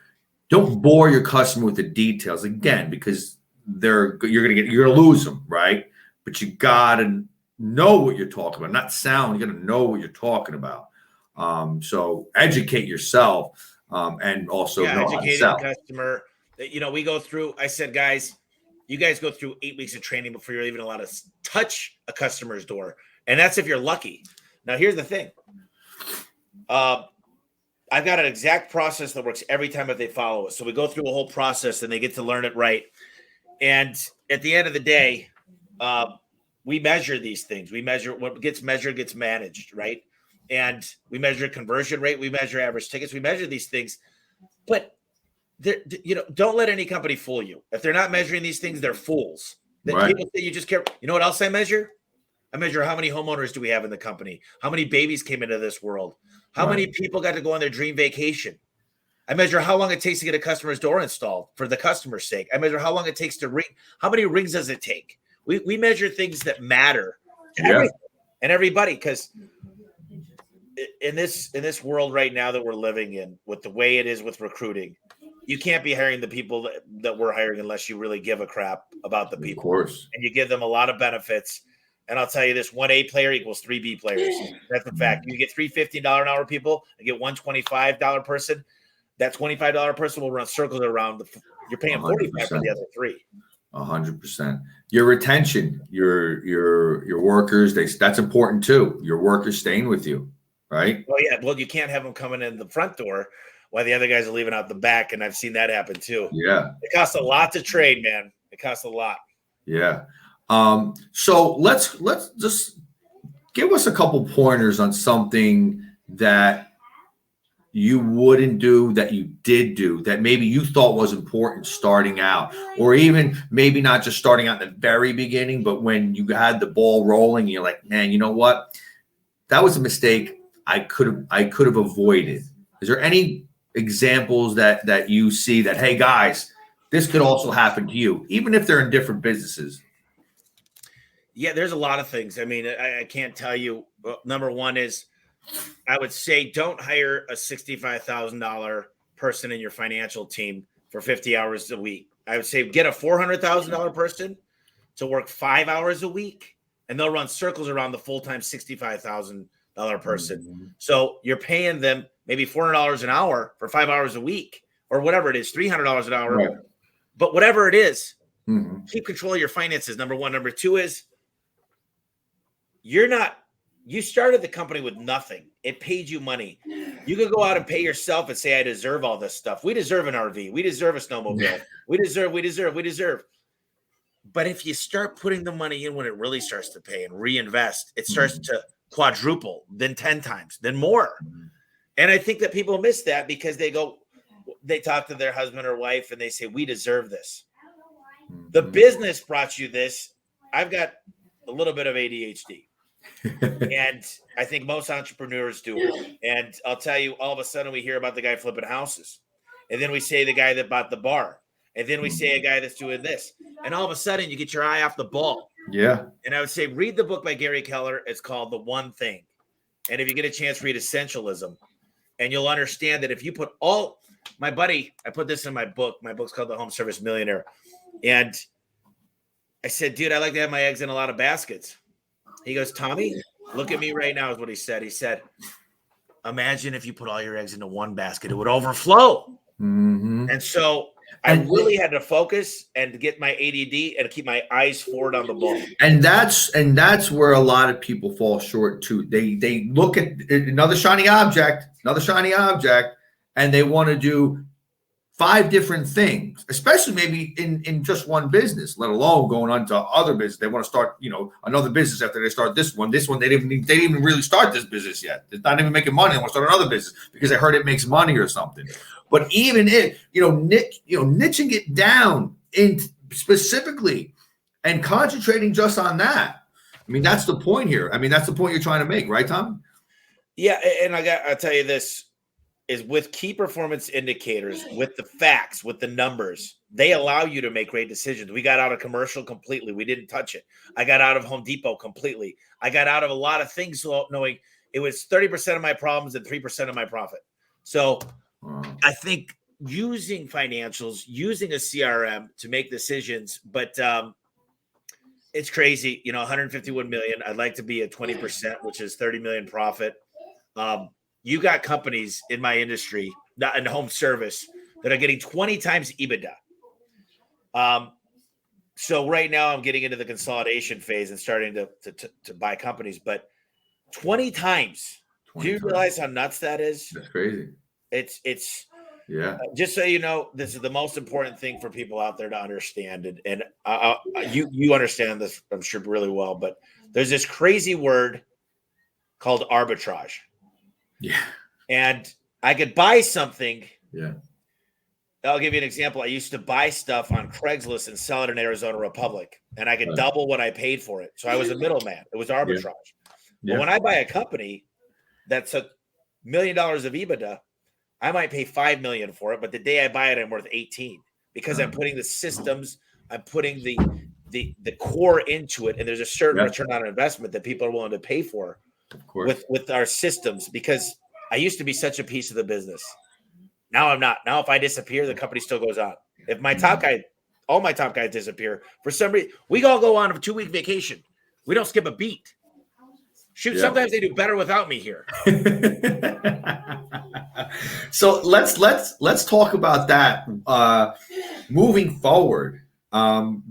[SPEAKER 1] don't bore your customer with the details again, because you're gonna lose them, right? But you gotta know what you're talking about, not sound. You gotta know what you're talking about. So educate yourself, and also know how to sell.
[SPEAKER 2] Educate the customer. We go through. I said, guys, you guys go through 8 weeks of training before you're even allowed to touch a customer's door, and that's if you're lucky. Now, here's the thing. I've got an exact process that works every time if they follow it. So we go through a whole process, and they get to learn it right. And at the end of the day, we measure these things. We measure what gets measured, gets managed, right? And we measure conversion rate. We measure average tickets. We measure these things. But, don't let any company fool you. If they're not measuring these things, they're fools. Right. People say you just care. You know what else I measure? I measure how many homeowners do we have in the company? How many babies came into this world? How many people got to go on their dream vacation? I measure how long it takes to get a customer's door installed for the customer's sake. I measure how long it takes to ring. How many rings does it take? We measure things that matter to everything and everybody, because in this world right now that we're living in, with the way it is with recruiting, you can't be hiring the people that we're hiring unless you really give a crap about the people. Of course. And you give them a lot of benefits. And I'll tell you this, 1 A player equals 3 B players. That's a fact. You get 3 $15 an hour people and get one $25 person. That $25 person will run circles around. You're paying 45 for the other 3.
[SPEAKER 1] 100%. Your retention, your workers, that's important too. Your workers staying with you, right?
[SPEAKER 2] Oh yeah. Well, you can't have them coming in the front door while the other guys are leaving out the back, and I've seen that happen too.
[SPEAKER 1] Yeah.
[SPEAKER 2] It costs a lot to trade, man. It costs a lot.
[SPEAKER 1] Yeah. So let's just give us a couple pointers on something that you wouldn't do that you did do that maybe you thought was important starting out, or even maybe not just starting out in the very beginning, but when you had the ball rolling, you're like, man, you know what? That was a mistake I could have avoided. Is there any examples that you see that, hey guys, this could also happen to you, even if they're in different businesses?
[SPEAKER 2] Yeah, there's a lot of things. I mean, I can't tell you. Number one is I would say don't hire a $65,000 person in your financial team for 50 hours a week. I would say get a $400,000 person to work 5 hours a week, and they'll run circles around the full-time $65,000 person.
[SPEAKER 1] Mm-hmm.
[SPEAKER 2] So you're paying them maybe $400 an hour for 5 hours a week, or whatever it is, $300 an hour.
[SPEAKER 1] Right.
[SPEAKER 2] But whatever it is,
[SPEAKER 1] Mm-hmm.
[SPEAKER 2] keep control of your finances. Number one. Number two is you started the company with nothing. It paid you money. You could go out and pay yourself and say, I deserve all this stuff. We deserve an RV. We deserve a snowmobile. We deserve. But if you start putting the money in when it really starts to pay and reinvest, it starts to quadruple, then 10 times, then more. And I think that people miss that because they talk to their husband or wife and they say, we deserve this. The business brought you this. I've got a little bit of ADHD. And I think most entrepreneurs do it. And I'll tell you, all of a sudden we hear about the guy flipping houses. And then we say the guy that bought the bar. And then we say a guy that's doing this. And all of a sudden you get your eye off the ball.
[SPEAKER 1] Yeah.
[SPEAKER 2] And I would say read the book by Gary Keller. It's called The One Thing. And if you get a chance, read Essentialism. And you'll understand that if you put my buddy, I put this in my book. My book's called The Home Service Millionaire. And I said, dude, I like to have my eggs in a lot of baskets. He goes, Tommy, look at me right now is what he said. He said, imagine if you put all your eggs into one basket, it would overflow.
[SPEAKER 1] Mm-hmm.
[SPEAKER 2] And so I really had to focus and get my ADD and keep my eyes forward on the ball.
[SPEAKER 1] And that's where a lot of people fall short too. They look at another shiny object, and they want to do 5 different things, especially maybe in just one business, let alone going on to other business. They want to start, another business after they start this one. This one, they didn't even really start this business yet. It's not even making money. They want to start another business because they heard it makes money or something. But even if, niching it down in specifically and concentrating just on that. I mean, that's the point here. I mean, that's the point you're trying to make, right, Tom?
[SPEAKER 2] Yeah. And I'll tell you this. Is with key performance indicators, with the facts, with the numbers, they allow you to make great decisions. We got out of commercial completely. We didn't touch it. I got out of Home Depot completely. I got out of a lot of things knowing it was 30% of my problems and 3% of my profit. So I think using financials, using a CRM to make decisions, but it's crazy. 151 million. I'd like to be at 20%, which is 30 million profit. You got companies in my industry, not in home service, that are getting 20 times EBITDA. So right now I'm getting into the consolidation phase and starting to buy companies, but 20 times. Do you realize how nuts that is?
[SPEAKER 1] That's crazy.
[SPEAKER 2] It's
[SPEAKER 1] yeah.
[SPEAKER 2] Just so you know, this is the most important thing for people out there to understand. And you understand this, I'm sure, really well, but there's this crazy word called arbitrage.
[SPEAKER 1] Yeah.
[SPEAKER 2] And I could buy something.
[SPEAKER 1] Yeah.
[SPEAKER 2] I'll give you an example. I used to buy stuff on Craigslist and sell it in Arizona Republic, and I could double what I paid for it. So I was a middleman. It was arbitrage. Yeah. But when I buy a company that's $1 million of EBITDA, I might pay $5 million for it, but the day I buy it, I'm worth 18 because I'm putting the systems, I'm putting the core into it, and there's a certain return on investment that people are willing to pay for.
[SPEAKER 1] Of course.
[SPEAKER 2] With our systems, because I used to be such a piece of the business. Now I'm not. Now if I disappear, the company still goes on. If my top guy, all my top guys disappear, for some reason, we all go on a 2-week vacation. We don't skip a beat. Shoot, sometimes they do better without me here.
[SPEAKER 1] So let's talk about that. Moving forward,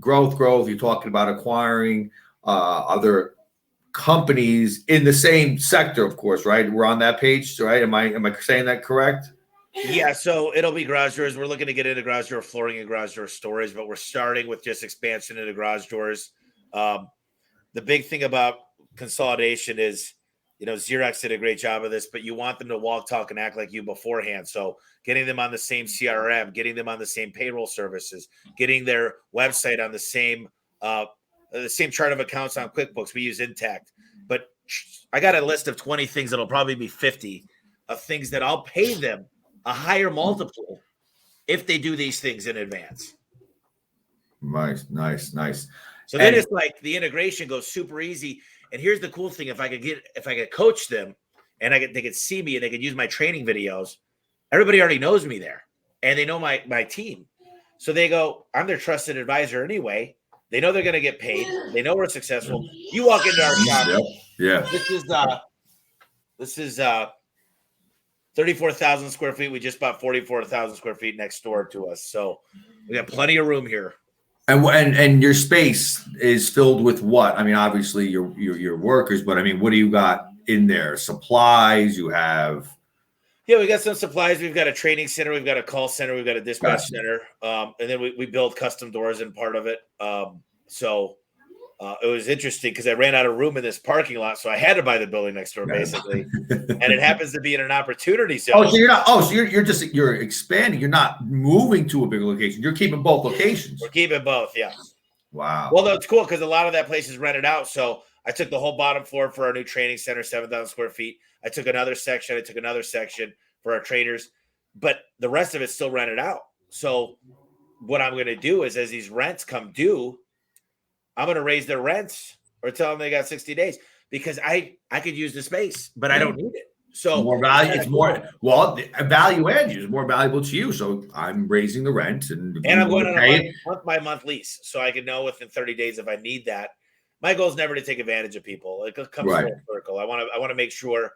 [SPEAKER 1] growth. You're talking about acquiring other companies in the same sector, of course, right? We're on that page, right? Am I saying that correct?
[SPEAKER 2] Yeah, so it'll be garage doors. We're looking to get into garage door flooring and garage door storage, but we're starting with just expansion into garage doors. The big thing about consolidation is, Xerox did a great job of this, but you want them to walk, talk, and act like you beforehand. So getting them on the same CRM, getting them on the same payroll services, getting their website on the same chart of accounts on QuickBooks. We use Intact, but I got a list of 20 things that'll probably be 50 of things that I'll pay them a higher multiple if they do these things in advance.
[SPEAKER 1] Nice.
[SPEAKER 2] So then it's like the integration goes super easy. And here's the cool thing: if I could coach them, and they could see me, and they could use my training videos, everybody already knows me there, and they know my team. So they go, I'm their trusted advisor anyway. They know they're going to get paid. They know we're successful. You walk into our shop.
[SPEAKER 1] Yeah.
[SPEAKER 2] This is 34,000 square feet. We just bought 44,000 square feet next door to us. So we got plenty of room here.
[SPEAKER 1] And your space is filled with what? I mean, obviously your workers, but I mean, what do you got in there? Supplies you have?
[SPEAKER 2] Yeah, we got some supplies. We've got a training center. We've got a call center. We've got a dispatch center. And then we build custom doors in part of it. So it was interesting because I ran out of room in this parking lot. So I had to buy the building next door, basically. And it happens to be in an opportunity zone.
[SPEAKER 1] You're expanding. You're not moving to a bigger location. You're keeping both locations.
[SPEAKER 2] We're keeping both, yeah.
[SPEAKER 1] Wow.
[SPEAKER 2] Well, no, it's cool because a lot of that place is rented out. So I took the whole bottom floor for our new training center, 7,000 square feet. I took another section for our trainers, but the rest of it's still rented out. So what I'm going to do is, as these rents come due, I'm going to raise their rents or tell them they got 60 days because I could use the space, but I don't need it. So
[SPEAKER 1] more value. It's more, well, value add is more valuable to you. So I'm raising the rent and
[SPEAKER 2] I'm going on a month by month lease. So I can know within 30 days if I need that. My goal is never to take advantage of people. It comes full circle. I want to make sure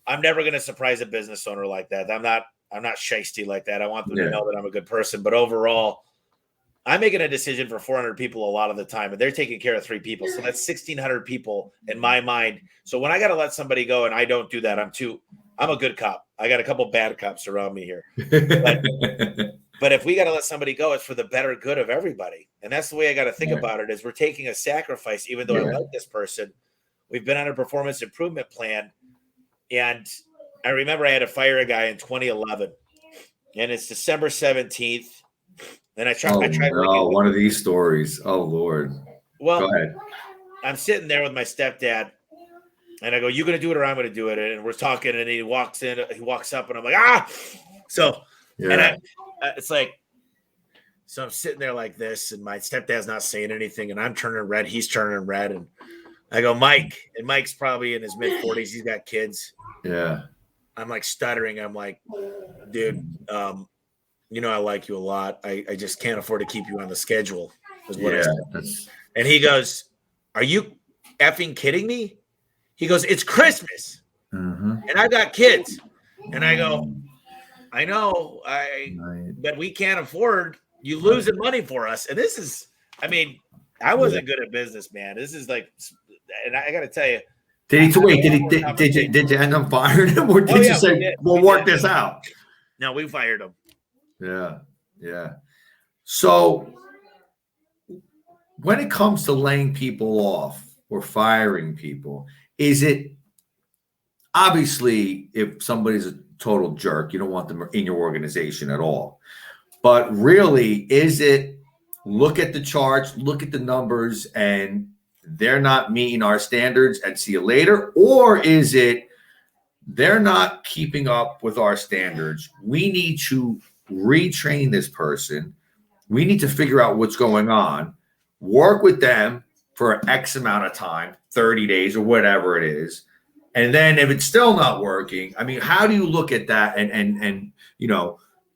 [SPEAKER 2] I'm never going to surprise a business owner like that. I'm not shisty like that. I want them to know that I'm a good person, but overall, I'm making a decision for 400 people a lot of the time, and they're taking care of 3 people. So that's 1,600 people in my mind. So when I got to let somebody go and I don't do that, I'm a good cop. I got a couple bad cops around me here. But if we got to let somebody go, it's for the better good of everybody. And that's the way I got to think about it is we're taking a sacrifice, even though I like this person. We've been on a performance improvement plan. And I remember I had to fire a guy in 2011, and it's December 17th. And I tried.
[SPEAKER 1] One of these stories. Oh, Lord.
[SPEAKER 2] Well,
[SPEAKER 1] go ahead.
[SPEAKER 2] I'm sitting there with my stepdad, and I go, "You going to do it or I'm going to do it?" And we're talking, and he walks up, and I'm like, "Ah!" So, and it's like, so I'm sitting there like this, and my stepdad's not saying anything, and I'm turning red. He's turning red, and I go, "Mike," and Mike's probably in his mid-40s. He's got kids.
[SPEAKER 1] Yeah.
[SPEAKER 2] I'm like stuttering. I'm like, "Dude, I like you a lot. I just can't afford to keep you on the schedule," is what I said. And he goes, "Are you effing kidding me?" He goes, "It's Christmas, and I got kids." And I go, "I know, but we can't afford you losing money for us." And this is, I wasn't good at business, man. This is like, and I got to tell you.
[SPEAKER 1] Did you end up firing him, or did you say, "We'll work this out"?
[SPEAKER 2] No, we fired him.
[SPEAKER 1] Yeah. So when it comes to laying people off or firing people, is it obviously if somebody's a total jerk, you don't want them in your organization at all. But really, is it look at the charts, look at the numbers, and they're not meeting our standards and see you later? Or is it they're not keeping up with our standards? We need to retrain this person. We need to figure out what's going on, work with them for X amount of time, 30 days or whatever it is. And then if it's still not working, how do you look at that and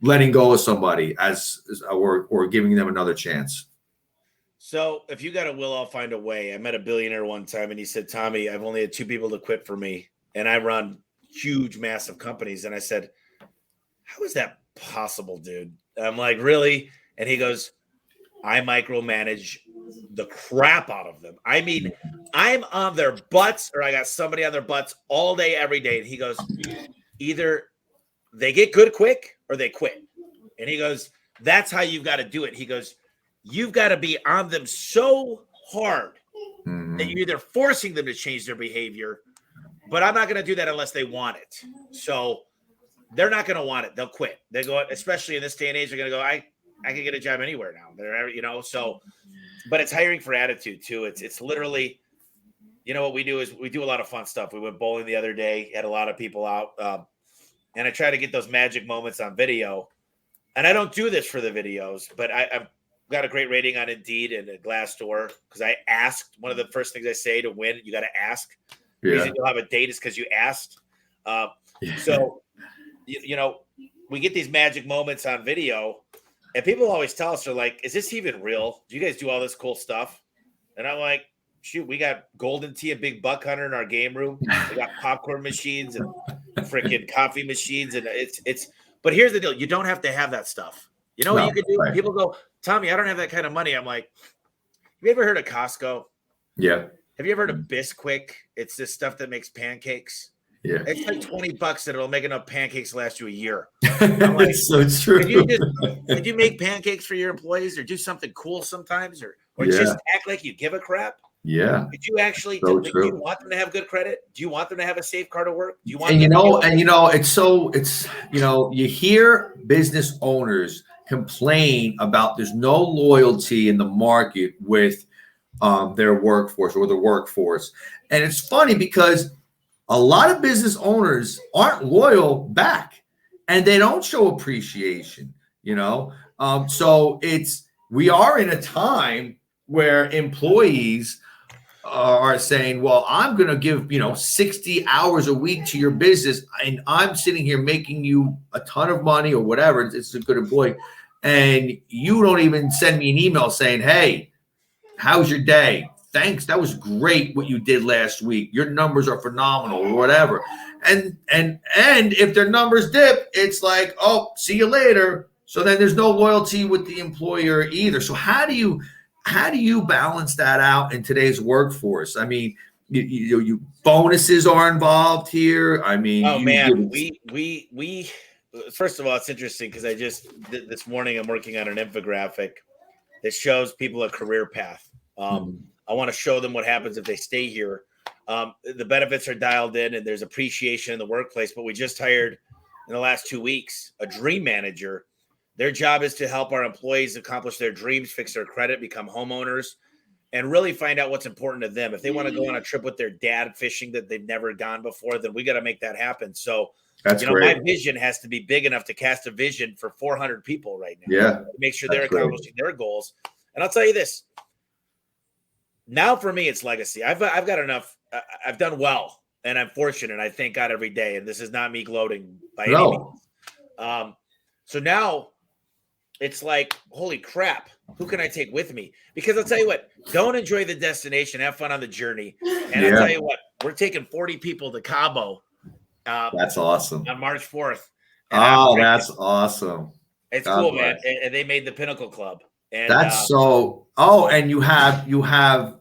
[SPEAKER 1] letting go of somebody or giving them another chance?
[SPEAKER 2] So if you got a will, I'll find a way. I met a billionaire one time and he said, "Tommy, I've only had 2 people to quit for me. And I run huge, massive companies." And I said, "How is that possible, dude?" I'm like, "Really?" And he goes, "I micromanage the crap out of them. I'm on their butts, or I got somebody on their butts all day, every day." And he goes, "Either they get good quick or they quit." And he goes, "That's how you've got to do it." He goes, "You've got to be on them so hard that you're either forcing them to change their behavior, but I'm not going to do that unless they want it. So they're not going to want it. They'll quit. They go, especially in this day and age, they're going to go, I can get a job anywhere now. They're, so, but it's hiring for attitude too. It's literally, what we do is we do a lot of fun stuff. We went bowling the other day, had a lot of people out. And I try to get those magic moments on video. And I don't do this for the videos, but I've got a great rating on Indeed and a Glassdoor because I asked. One of the first things I say to win, you got to ask. The reason you'll have a date is because you asked. So, we get these magic moments on video, and people always tell us, they're like, is this even real? Do you guys do all this cool stuff? And I'm like, shoot, we got golden tea, a big buck hunter in our game room. We got popcorn machines and freaking coffee machines. And but here's the deal. You don't have to have that stuff. You know what you can do? Right. People go, Tommy, I don't have that kind of money. I'm like, have you ever heard of Costco?
[SPEAKER 1] Yeah.
[SPEAKER 2] Have you ever heard of Bisquick? It's this stuff that makes pancakes.
[SPEAKER 1] Yeah.
[SPEAKER 2] It's like $20 that it'll make enough pancakes to last you a year.
[SPEAKER 1] Like, so true.
[SPEAKER 2] Could you make pancakes for your employees or do something cool sometimes or just act like you give a crap?
[SPEAKER 1] Yeah.
[SPEAKER 2] Did you actually do you want them to have good credit? Do you want them to have a safe card of work? Do you want
[SPEAKER 1] you hear business owners complain about there's no loyalty in the market with their workforce or the workforce. And it's funny because a lot of business owners aren't loyal back and they don't show appreciation, so we are in a time where employees are saying, well, I'm going to give, 60 hours a week to your business. And I'm sitting here making you a ton of money or whatever. It's a good employee. And you don't even send me an email saying, hey, how's your day? Thanks. That was great what you did last week. Your numbers are phenomenal or whatever. And if their numbers dip, it's like, oh, see you later. So then there's no loyalty with the employer either. So how do you balance that out in today's workforce? I mean, you bonuses are involved here. I mean,
[SPEAKER 2] we first of all, it's interesting because this morning I'm working on an infographic that shows people a career path. I want to show them what happens if they stay here. The benefits are dialed in and there's appreciation in the workplace, but we just hired in the last 2 weeks a dream manager. Their job is to help our employees accomplish their dreams, fix their credit, become homeowners, and really find out what's important to them. If they want to go on a trip with their dad fishing that they've never gone before, then we got to make that happen. So, my vision has to be big enough to cast a vision for 400 people right now.
[SPEAKER 1] Yeah.
[SPEAKER 2] To make sure they're accomplishing their goals. And I'll tell you this. Now for me, it's legacy. I've got enough. I've done well, and I'm fortunate. I thank God every day. And this is not me gloating by any means. So now it's like, holy crap, who can I take with me? Because I'll tell you what, don't enjoy the destination, have fun on the journey. And I'll tell you what, we're taking 40 people to Cabo.
[SPEAKER 1] That's awesome.
[SPEAKER 2] On March 4th.
[SPEAKER 1] That's awesome.
[SPEAKER 2] It's cool, man. And they made the Pinnacle Club. And
[SPEAKER 1] that's and you have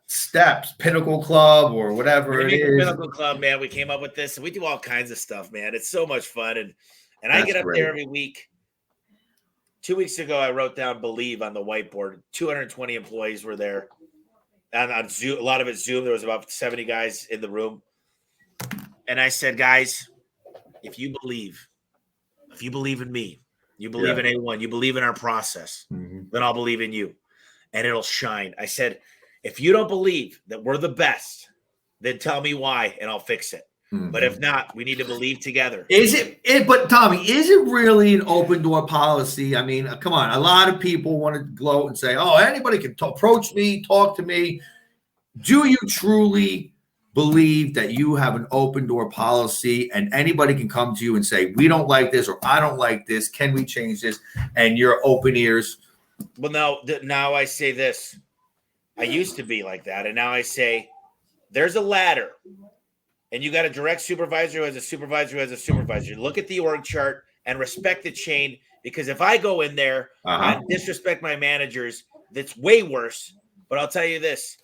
[SPEAKER 1] steps, Pinnacle Club or whatever it is.
[SPEAKER 2] Pinnacle Club, man. We came up with this and we do all kinds of stuff, man. It's so much fun. And I get up there every week. 2 weeks ago, I wrote down Believe on the whiteboard. 220 employees were there. And on Zoom, a lot of it Zoom. There was about 70 guys in the room. And I said, guys, if you believe in me, you believe in A1, you believe in our process, then I'll believe in you. And it'll shine. I said, if you don't believe that we're the best, then tell me why and I'll fix it. But if not, we need to believe together.
[SPEAKER 1] But Tommy, is it really an open door policy? I mean, come on. A lot of people want to gloat and say, oh, anybody can approach me, talk to me. Do you truly believe that you have an open door policy and anybody can come to you and say, we don't like this or I don't like this. Can we change this? And you're open ears.
[SPEAKER 2] Well, now I say this. I used to be like that. And now I say there's a ladder. And you got a direct supervisor who has a supervisor who has a supervisor. Look at the org chart and respect the chain, because if I go in there and disrespect my managers, that's way worse. But I'll tell you this.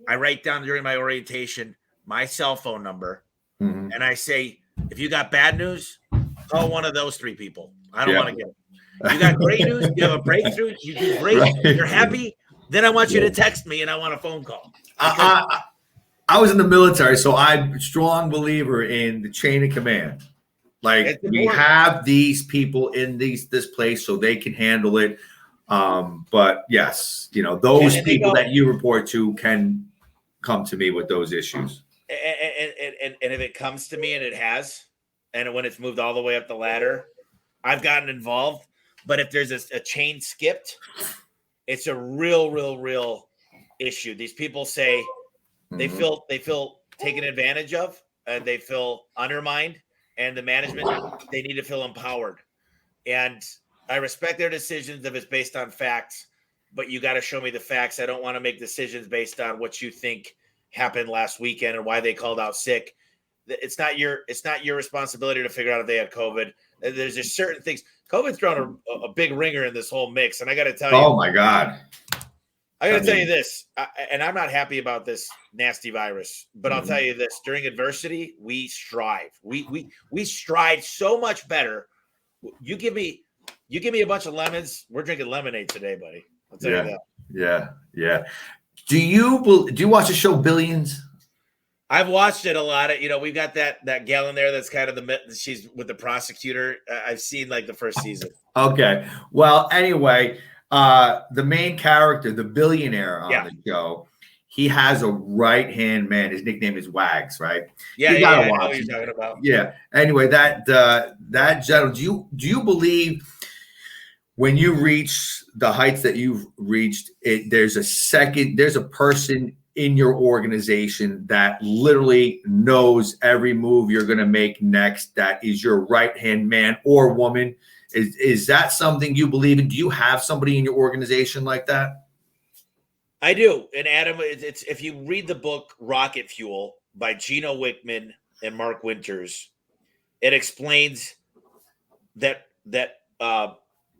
[SPEAKER 2] I write down during my orientation my cell phone number, and I say, if you got bad news, call one of those three people. I don't want to get it. You got great news, you have a breakthrough, you do great, you're happy, then I want you to text me and I want a phone call.
[SPEAKER 1] I was in the military, so I'm a strong believer in the chain of command. Like, we have these people in this place so they can handle it. But yes, those people that you report to can come to me with those issues.
[SPEAKER 2] And if it comes to me, and it has, and when it's moved all the way up the ladder, I've gotten involved. But if there's a chain skipped, it's a real issue. These people say they feel taken advantage of, and they feel undermined, and the management, they need to feel empowered. And I respect their decisions if it's based on facts, but you got to show me the facts. I don't want to make decisions based on what you think happened last weekend and why they called out sick. It's not your responsibility to figure out if they had COVID. There's just certain things. COVID's thrown a big ringer in this whole mix, and I got to tell you.
[SPEAKER 1] Oh my God!
[SPEAKER 2] I got to tell you this, and I'm not happy about this nasty virus, but I'll tell you this: during adversity, we strive. We strive so much better. You give me a bunch of lemons, we're drinking lemonade today, buddy. I'll tell you that.
[SPEAKER 1] Yeah. Do you watch the show Billions?
[SPEAKER 2] I've watched it a lot. We've got that gal in there that's kind of she's with the prosecutor. I've seen like the first season.
[SPEAKER 1] Okay. Well, anyway, the main character, the billionaire on the show, he has a right-hand man. His nickname is Wags, right?
[SPEAKER 2] Yeah, I know what you're talking about.
[SPEAKER 1] Yeah. Anyway, that gentleman, do you believe when you reach the heights that you've reached, there's a person in your organization that literally knows every move you're going to make next, that is your right-hand man or woman? Is that something you believe in? Do you have somebody in your organization like that?
[SPEAKER 2] I do. And Adam, it's if you read the book Rocket Fuel by Gino Wickman and Mark Winters, it explains that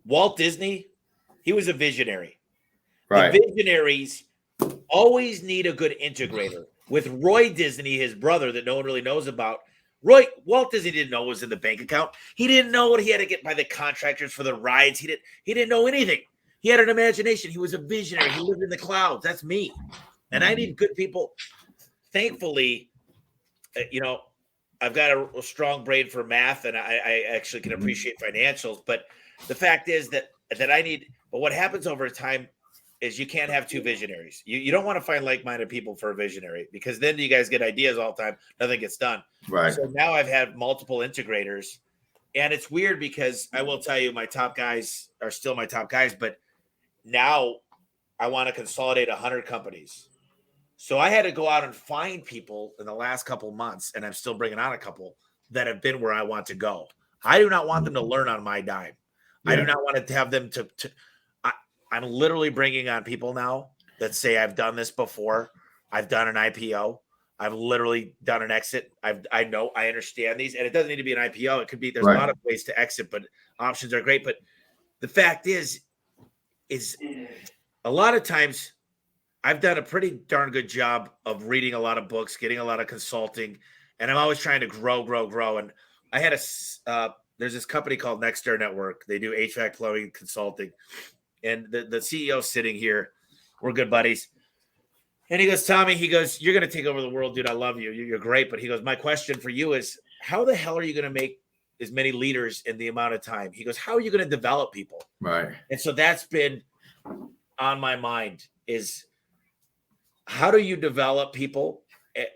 [SPEAKER 2] Walt Disney, he was a visionary. Right. The visionaries always need a good integrator. With Roy Disney, his brother that no one really knows about, Walt Disney didn't know what was in the bank account. He didn't know what he had to get by the contractors for the rides. He didn't know anything. He had an imagination. He was a visionary. He lived in the clouds. That's me. And I need good people. Thankfully, I've got a strong brain for math, and I actually can appreciate financials. But the fact is that I need – but what happens over time is you can't have two visionaries. You don't want to find like-minded people for a visionary, because then you guys get ideas all the time. Nothing gets done.
[SPEAKER 1] Right.
[SPEAKER 2] So now I've had multiple integrators, and it's weird because I will tell you my top guys are still my top guys, but now I want to consolidate 100 companies. So I had to go out and find people in the last couple of months, and I'm still bringing on a couple that have been where I want to go. I do not want them to learn on my dime. Yeah. I do not want to have them to I'm literally bringing on people now that say I've done this before. I've done an IPO. I've literally done an exit. I know, I understand these, and it doesn't need to be an IPO. It could be, there's a lot of ways to exit, but options are great. But the fact is a lot of times I've done a pretty darn good job of reading a lot of books, getting a lot of consulting, and I'm always trying to grow. And I had there's this company called Next Door Network. They do HVAC plumbing consulting. And the CEO sitting here, we're good buddies. And he goes, Tommy, you're going to take over the world, dude. I love you. You're great. But he goes, my question for you is, how the hell are you going to make as many leaders in the amount of time? He goes, how are you going to develop people?
[SPEAKER 1] Right.
[SPEAKER 2] And so that's been on my mind, is how do you develop people?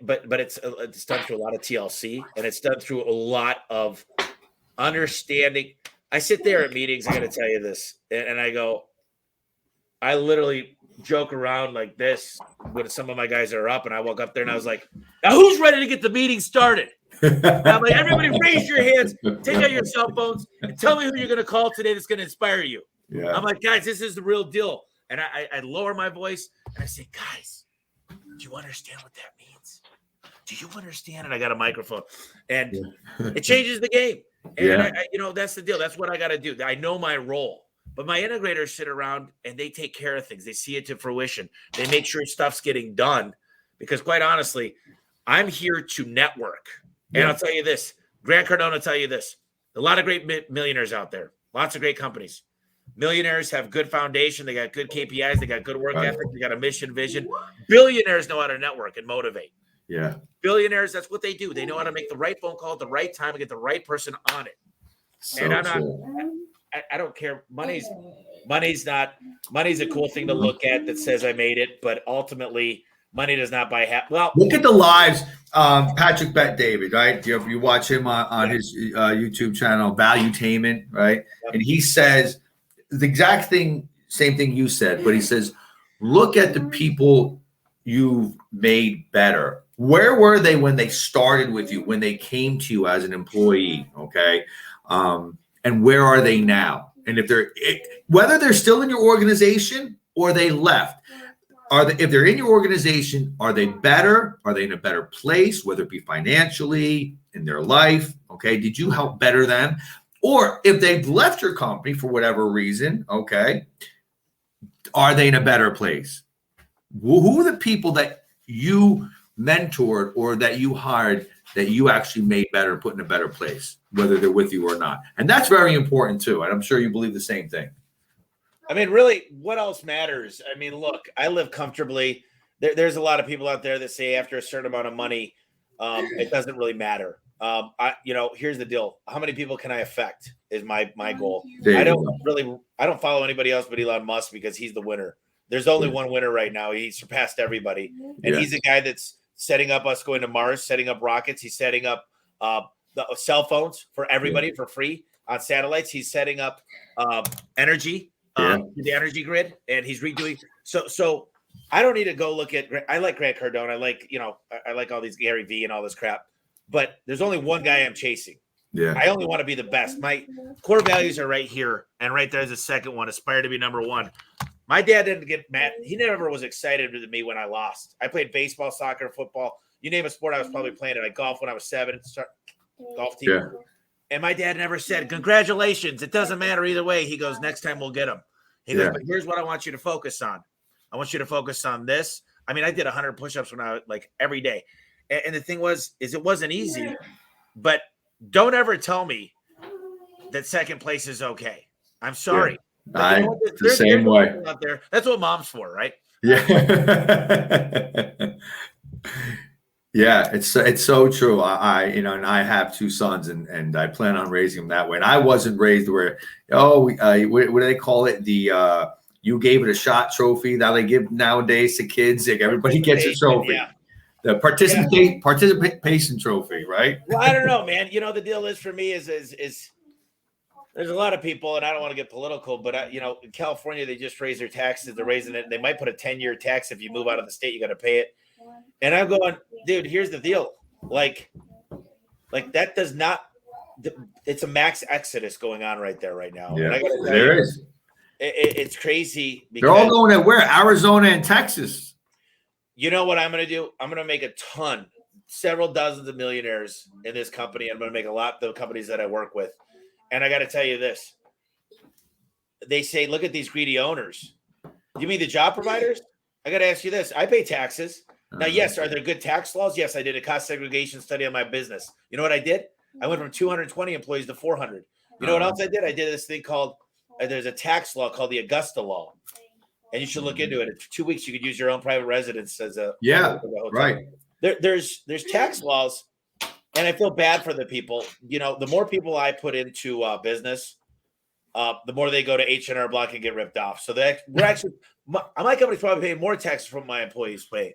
[SPEAKER 2] But it's done through a lot of TLC, and it's done through a lot of understanding. I sit there at meetings, I got to tell you this, and I go, I literally joke around like this when some of my guys are up, and I walk up there and I was like, now who's ready to get the meeting started? I'm like, everybody raise your hands, take out your cell phones, and tell me who you're going to call today that's going to inspire you. Yeah. I'm like, guys, this is the real deal. And I lower my voice and I say, guys, do you understand what that means? Do you understand? And I got a microphone, and it changes the game. And that's the deal. That's what I got to do. I know my role. But my integrators sit around and they take care of things. They see it to fruition. They make sure stuff's getting done, because quite honestly, I'm here to network. And I'll tell you this, Grant Cardone will tell you this, a lot of great millionaires out there, lots of great companies. Millionaires have good foundation. They got good KPIs. They got good work ethic. They got a mission, vision. Billionaires know how to network and motivate.
[SPEAKER 1] Yeah.
[SPEAKER 2] Billionaires, that's what they do. They know how to make the right phone call at the right time and get the right person on it. And I don't care. Money's a cool thing to look at that says I made it, but ultimately money does not buy well.
[SPEAKER 1] Look at the lives. Patrick Bet David, right? You watch him on his YouTube channel, Valuetainment, right? Yep. And he says the exact same thing you said, but he says, look at the people you've made better. Where were they when they started with you, when they came to you as an employee? Okay. And where are they now? And whether they're still in your organization or they left, if they're in your organization, are they better? Are they in a better place, whether it be financially, in their life? Okay. Did you help better them? Or if they've left your company for whatever reason, okay, are they in a better place? Who are the people that you mentored or that you hired that you actually made better and put in a better place, whether they're with you or not? And that's very important too. And I'm sure you believe the same thing.
[SPEAKER 2] I mean, really, what else matters? I mean, look, I live comfortably. There's a lot of people out there that say after a certain amount of money, it doesn't really matter. Here's the deal. How many people can I affect is my goal. I don't follow anybody else but Elon Musk because he's the winner. There's only one winner right now. He surpassed everybody. And he's the guy that's setting up us going to Mars, setting up rockets. He's setting up the cell phones for everybody for free on satellites. He's setting up energy, the energy grid, and he's redoing. So I don't need to go look at. I like Grant Cardone. I like all these Gary V and all this crap. But there's only one guy I'm chasing. Yeah. I only want to be the best. My core values are right here, and right there's the second one. Aspire to be number one. My dad didn't get mad. He never was excited with me when I lost. I played baseball, soccer, football. You name a sport, I was probably playing it. I golfed when I was 7. Golf team. Yeah. And my dad never said, congratulations. It doesn't matter either way. He goes, next time we'll get him. He goes, but here's what I want you to focus on. I want you to focus on this. I mean, I did 100 push-ups when I was every day. And the thing was, it wasn't easy, but don't ever tell me that second place is okay. I'm sorry.
[SPEAKER 1] Yeah. The same way.
[SPEAKER 2] Out there. That's what mom's for, right?
[SPEAKER 1] Yeah. Yeah, it's so true. And I have 2 sons and I plan on raising them that way. And I wasn't raised where, what do they call it? The you gave it a shot trophy that they give nowadays to kids. Like everybody gets a trophy. Yeah. The participation trophy, right?
[SPEAKER 2] Well, I don't know, man. The deal is for me is there's a lot of people, and I don't want to get political, but in California they just raised their taxes. They're raising it. They might put a 10-year tax if you move out of the state. You got to pay it. And I'm going, dude. Here's the deal. Like that does not. It's a max exodus going on right there right now.
[SPEAKER 1] Yeah,
[SPEAKER 2] and I gotta tell
[SPEAKER 1] there
[SPEAKER 2] you,
[SPEAKER 1] is.
[SPEAKER 2] It's crazy.
[SPEAKER 1] They're all going to where? Arizona and Texas.
[SPEAKER 2] You know what I'm going to do? I'm going to make several dozens of millionaires in this company. I'm going to make a lot of the companies that I work with. And I got to tell you this. They say, look at these greedy owners. You mean the job providers? I got to ask you this. I pay taxes. Now, yes, are there good tax laws? Yes, I did a cost segregation study on my business. You know what I did? I went from 220 employees to 400. You know what else I did? I did this thing called, there's a tax law called the Augusta Law. And you should look into it. In 2 weeks, you could use your own private residence as a
[SPEAKER 1] right.
[SPEAKER 2] There's tax laws, and I feel bad for the people. The more people I put into business, the more they go to H&R Block and get ripped off. So that we're actually, my company's probably paying more taxes from my employees pay.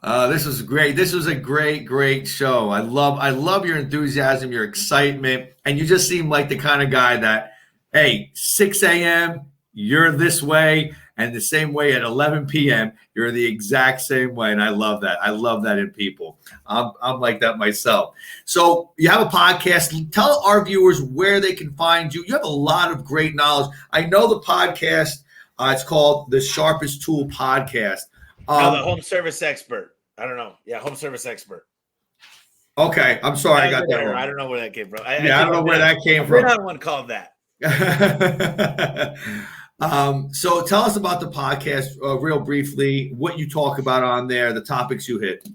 [SPEAKER 1] This is great. This was a great show. I love your enthusiasm, your excitement, and you just seem like the kind of guy that, hey, 6 a.m., you're this way, and the same way at 11 p.m., you're the exact same way, and I love that. I love that in people. I'm like that myself. So you have a podcast. Tell our viewers where they can find you. You have a lot of great knowledge. I know the podcast, it's called The Sharpest Tool Podcast.
[SPEAKER 2] The home service expert. I don't know. Yeah, home service expert.
[SPEAKER 1] Okay, I'm sorry. I got that wrong.
[SPEAKER 2] I don't know where that came from.
[SPEAKER 1] I don't know where that came from.
[SPEAKER 2] We're not one called that.
[SPEAKER 1] So tell us about the podcast real briefly, what you talk about on there, the topics you hit.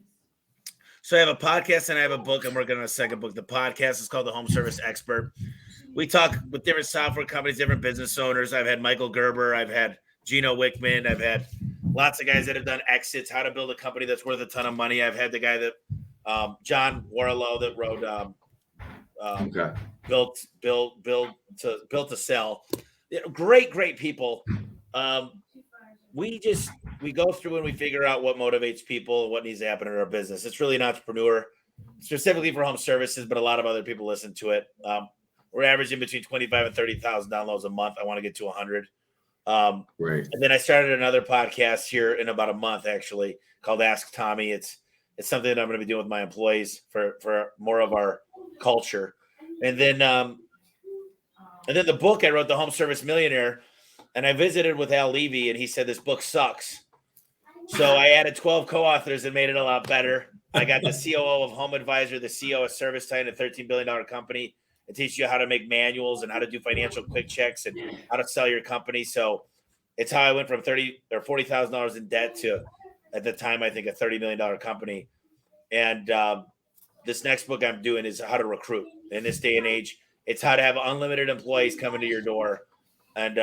[SPEAKER 2] So I have a podcast and I have a book. I'm working on a second book. The podcast is called The Home Service Expert. we talk with different software companies, different business owners. I've had Michael Gerber. I've had Gino Wickman. I've had lots of guys that have done exits, how to build a company that's worth a ton of money. I've had the guy that John Warlow that wrote built to sell. Great people. We go through and we figure out what motivates people and what needs to happen in our business. It's really an entrepreneur, specifically for home services, but a lot of other people listen to it. We're averaging between 25 and 30,000 downloads a month. I want to get to 100.
[SPEAKER 1] Great.
[SPEAKER 2] And then I started another podcast here in about a month, actually, called Ask Tommy. It's something that I'm going to be doing with my employees for more of our culture. And then the book I wrote, The Home Service Millionaire, and I visited with Al Levy, and he said this book sucks. So I added 12 co-authors and made it a lot better. I got the COO of Home Advisor, the CEO of ServiceTitan, a $13 billion company. It teaches you how to make manuals and how to do financial quick checks and how to sell your company. So it's how I went from $30,000 or $40,000 in debt to, at the time, I think a $30 million company. And this next book I'm doing is how to recruit in this day and age. It's how to have unlimited employees coming to your door. And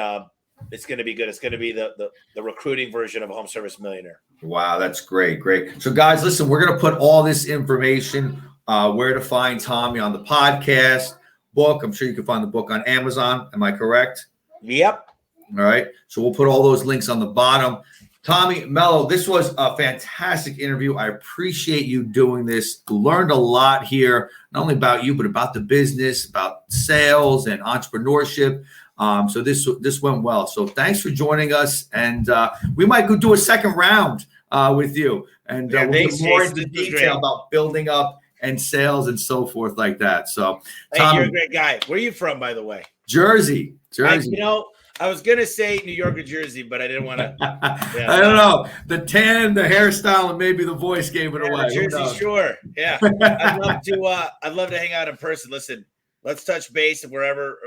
[SPEAKER 2] it's going to be good. It's going to be the recruiting version of a Home Service Millionaire.
[SPEAKER 1] Wow, that's great. So guys, listen, we're going to put all this information, where to find Tommy on the podcast, book. I'm sure you can find the book on Amazon. Am I correct?
[SPEAKER 2] Yep.
[SPEAKER 1] All right. So we'll put all those links on the bottom. Tommy, Mello, this was a fantastic interview. I appreciate you doing this. Learned a lot here, not only about you, but about the business, about sales and entrepreneurship. So this went well. So thanks for joining us. And we might go do a second round with you. And we'll get more into detail about building up and sales and so forth like that. So,
[SPEAKER 2] hey,
[SPEAKER 1] Tommy,
[SPEAKER 2] you're a great guy. Where are you from, by the way?
[SPEAKER 1] Jersey.
[SPEAKER 2] I was going to say New York or Jersey, but I didn't want to. Yeah,
[SPEAKER 1] I don't know. The tan, the hairstyle, and maybe the voice gave it away.
[SPEAKER 2] Jersey, sure. Yeah. I'd love to hang out in person. Listen, let's touch base if we're ever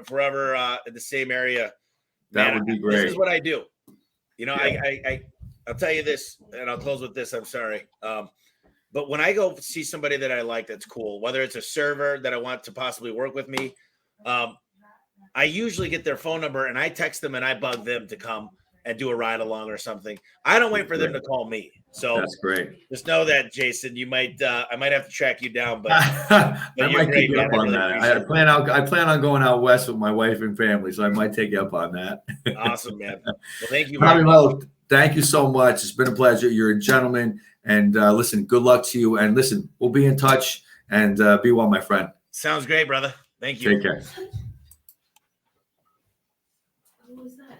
[SPEAKER 2] in the same area.
[SPEAKER 1] That would be great.
[SPEAKER 2] This is what I do. I'll tell you this, and I'll close with this. I'm sorry. But when I go see somebody that I like, that's cool, whether it's a server that I want to possibly work with me, I usually get their phone number and I text them and I bug them to come and do a ride along or something. I don't wait for them to call me. So
[SPEAKER 1] that's great.
[SPEAKER 2] Just know that, Jason, I might have to track you down, but
[SPEAKER 1] I might take you up on that. I plan on going out west with my wife and family, so I might take you up on that.
[SPEAKER 2] Awesome, man. Well, thank you.
[SPEAKER 1] Mello, thank you so much. It's been a pleasure. You're a gentleman. And listen, good luck to you. And listen, we'll be in touch. And be well, my friend.
[SPEAKER 2] Sounds great, brother. Thank you.
[SPEAKER 1] Take care.
[SPEAKER 3] What was that?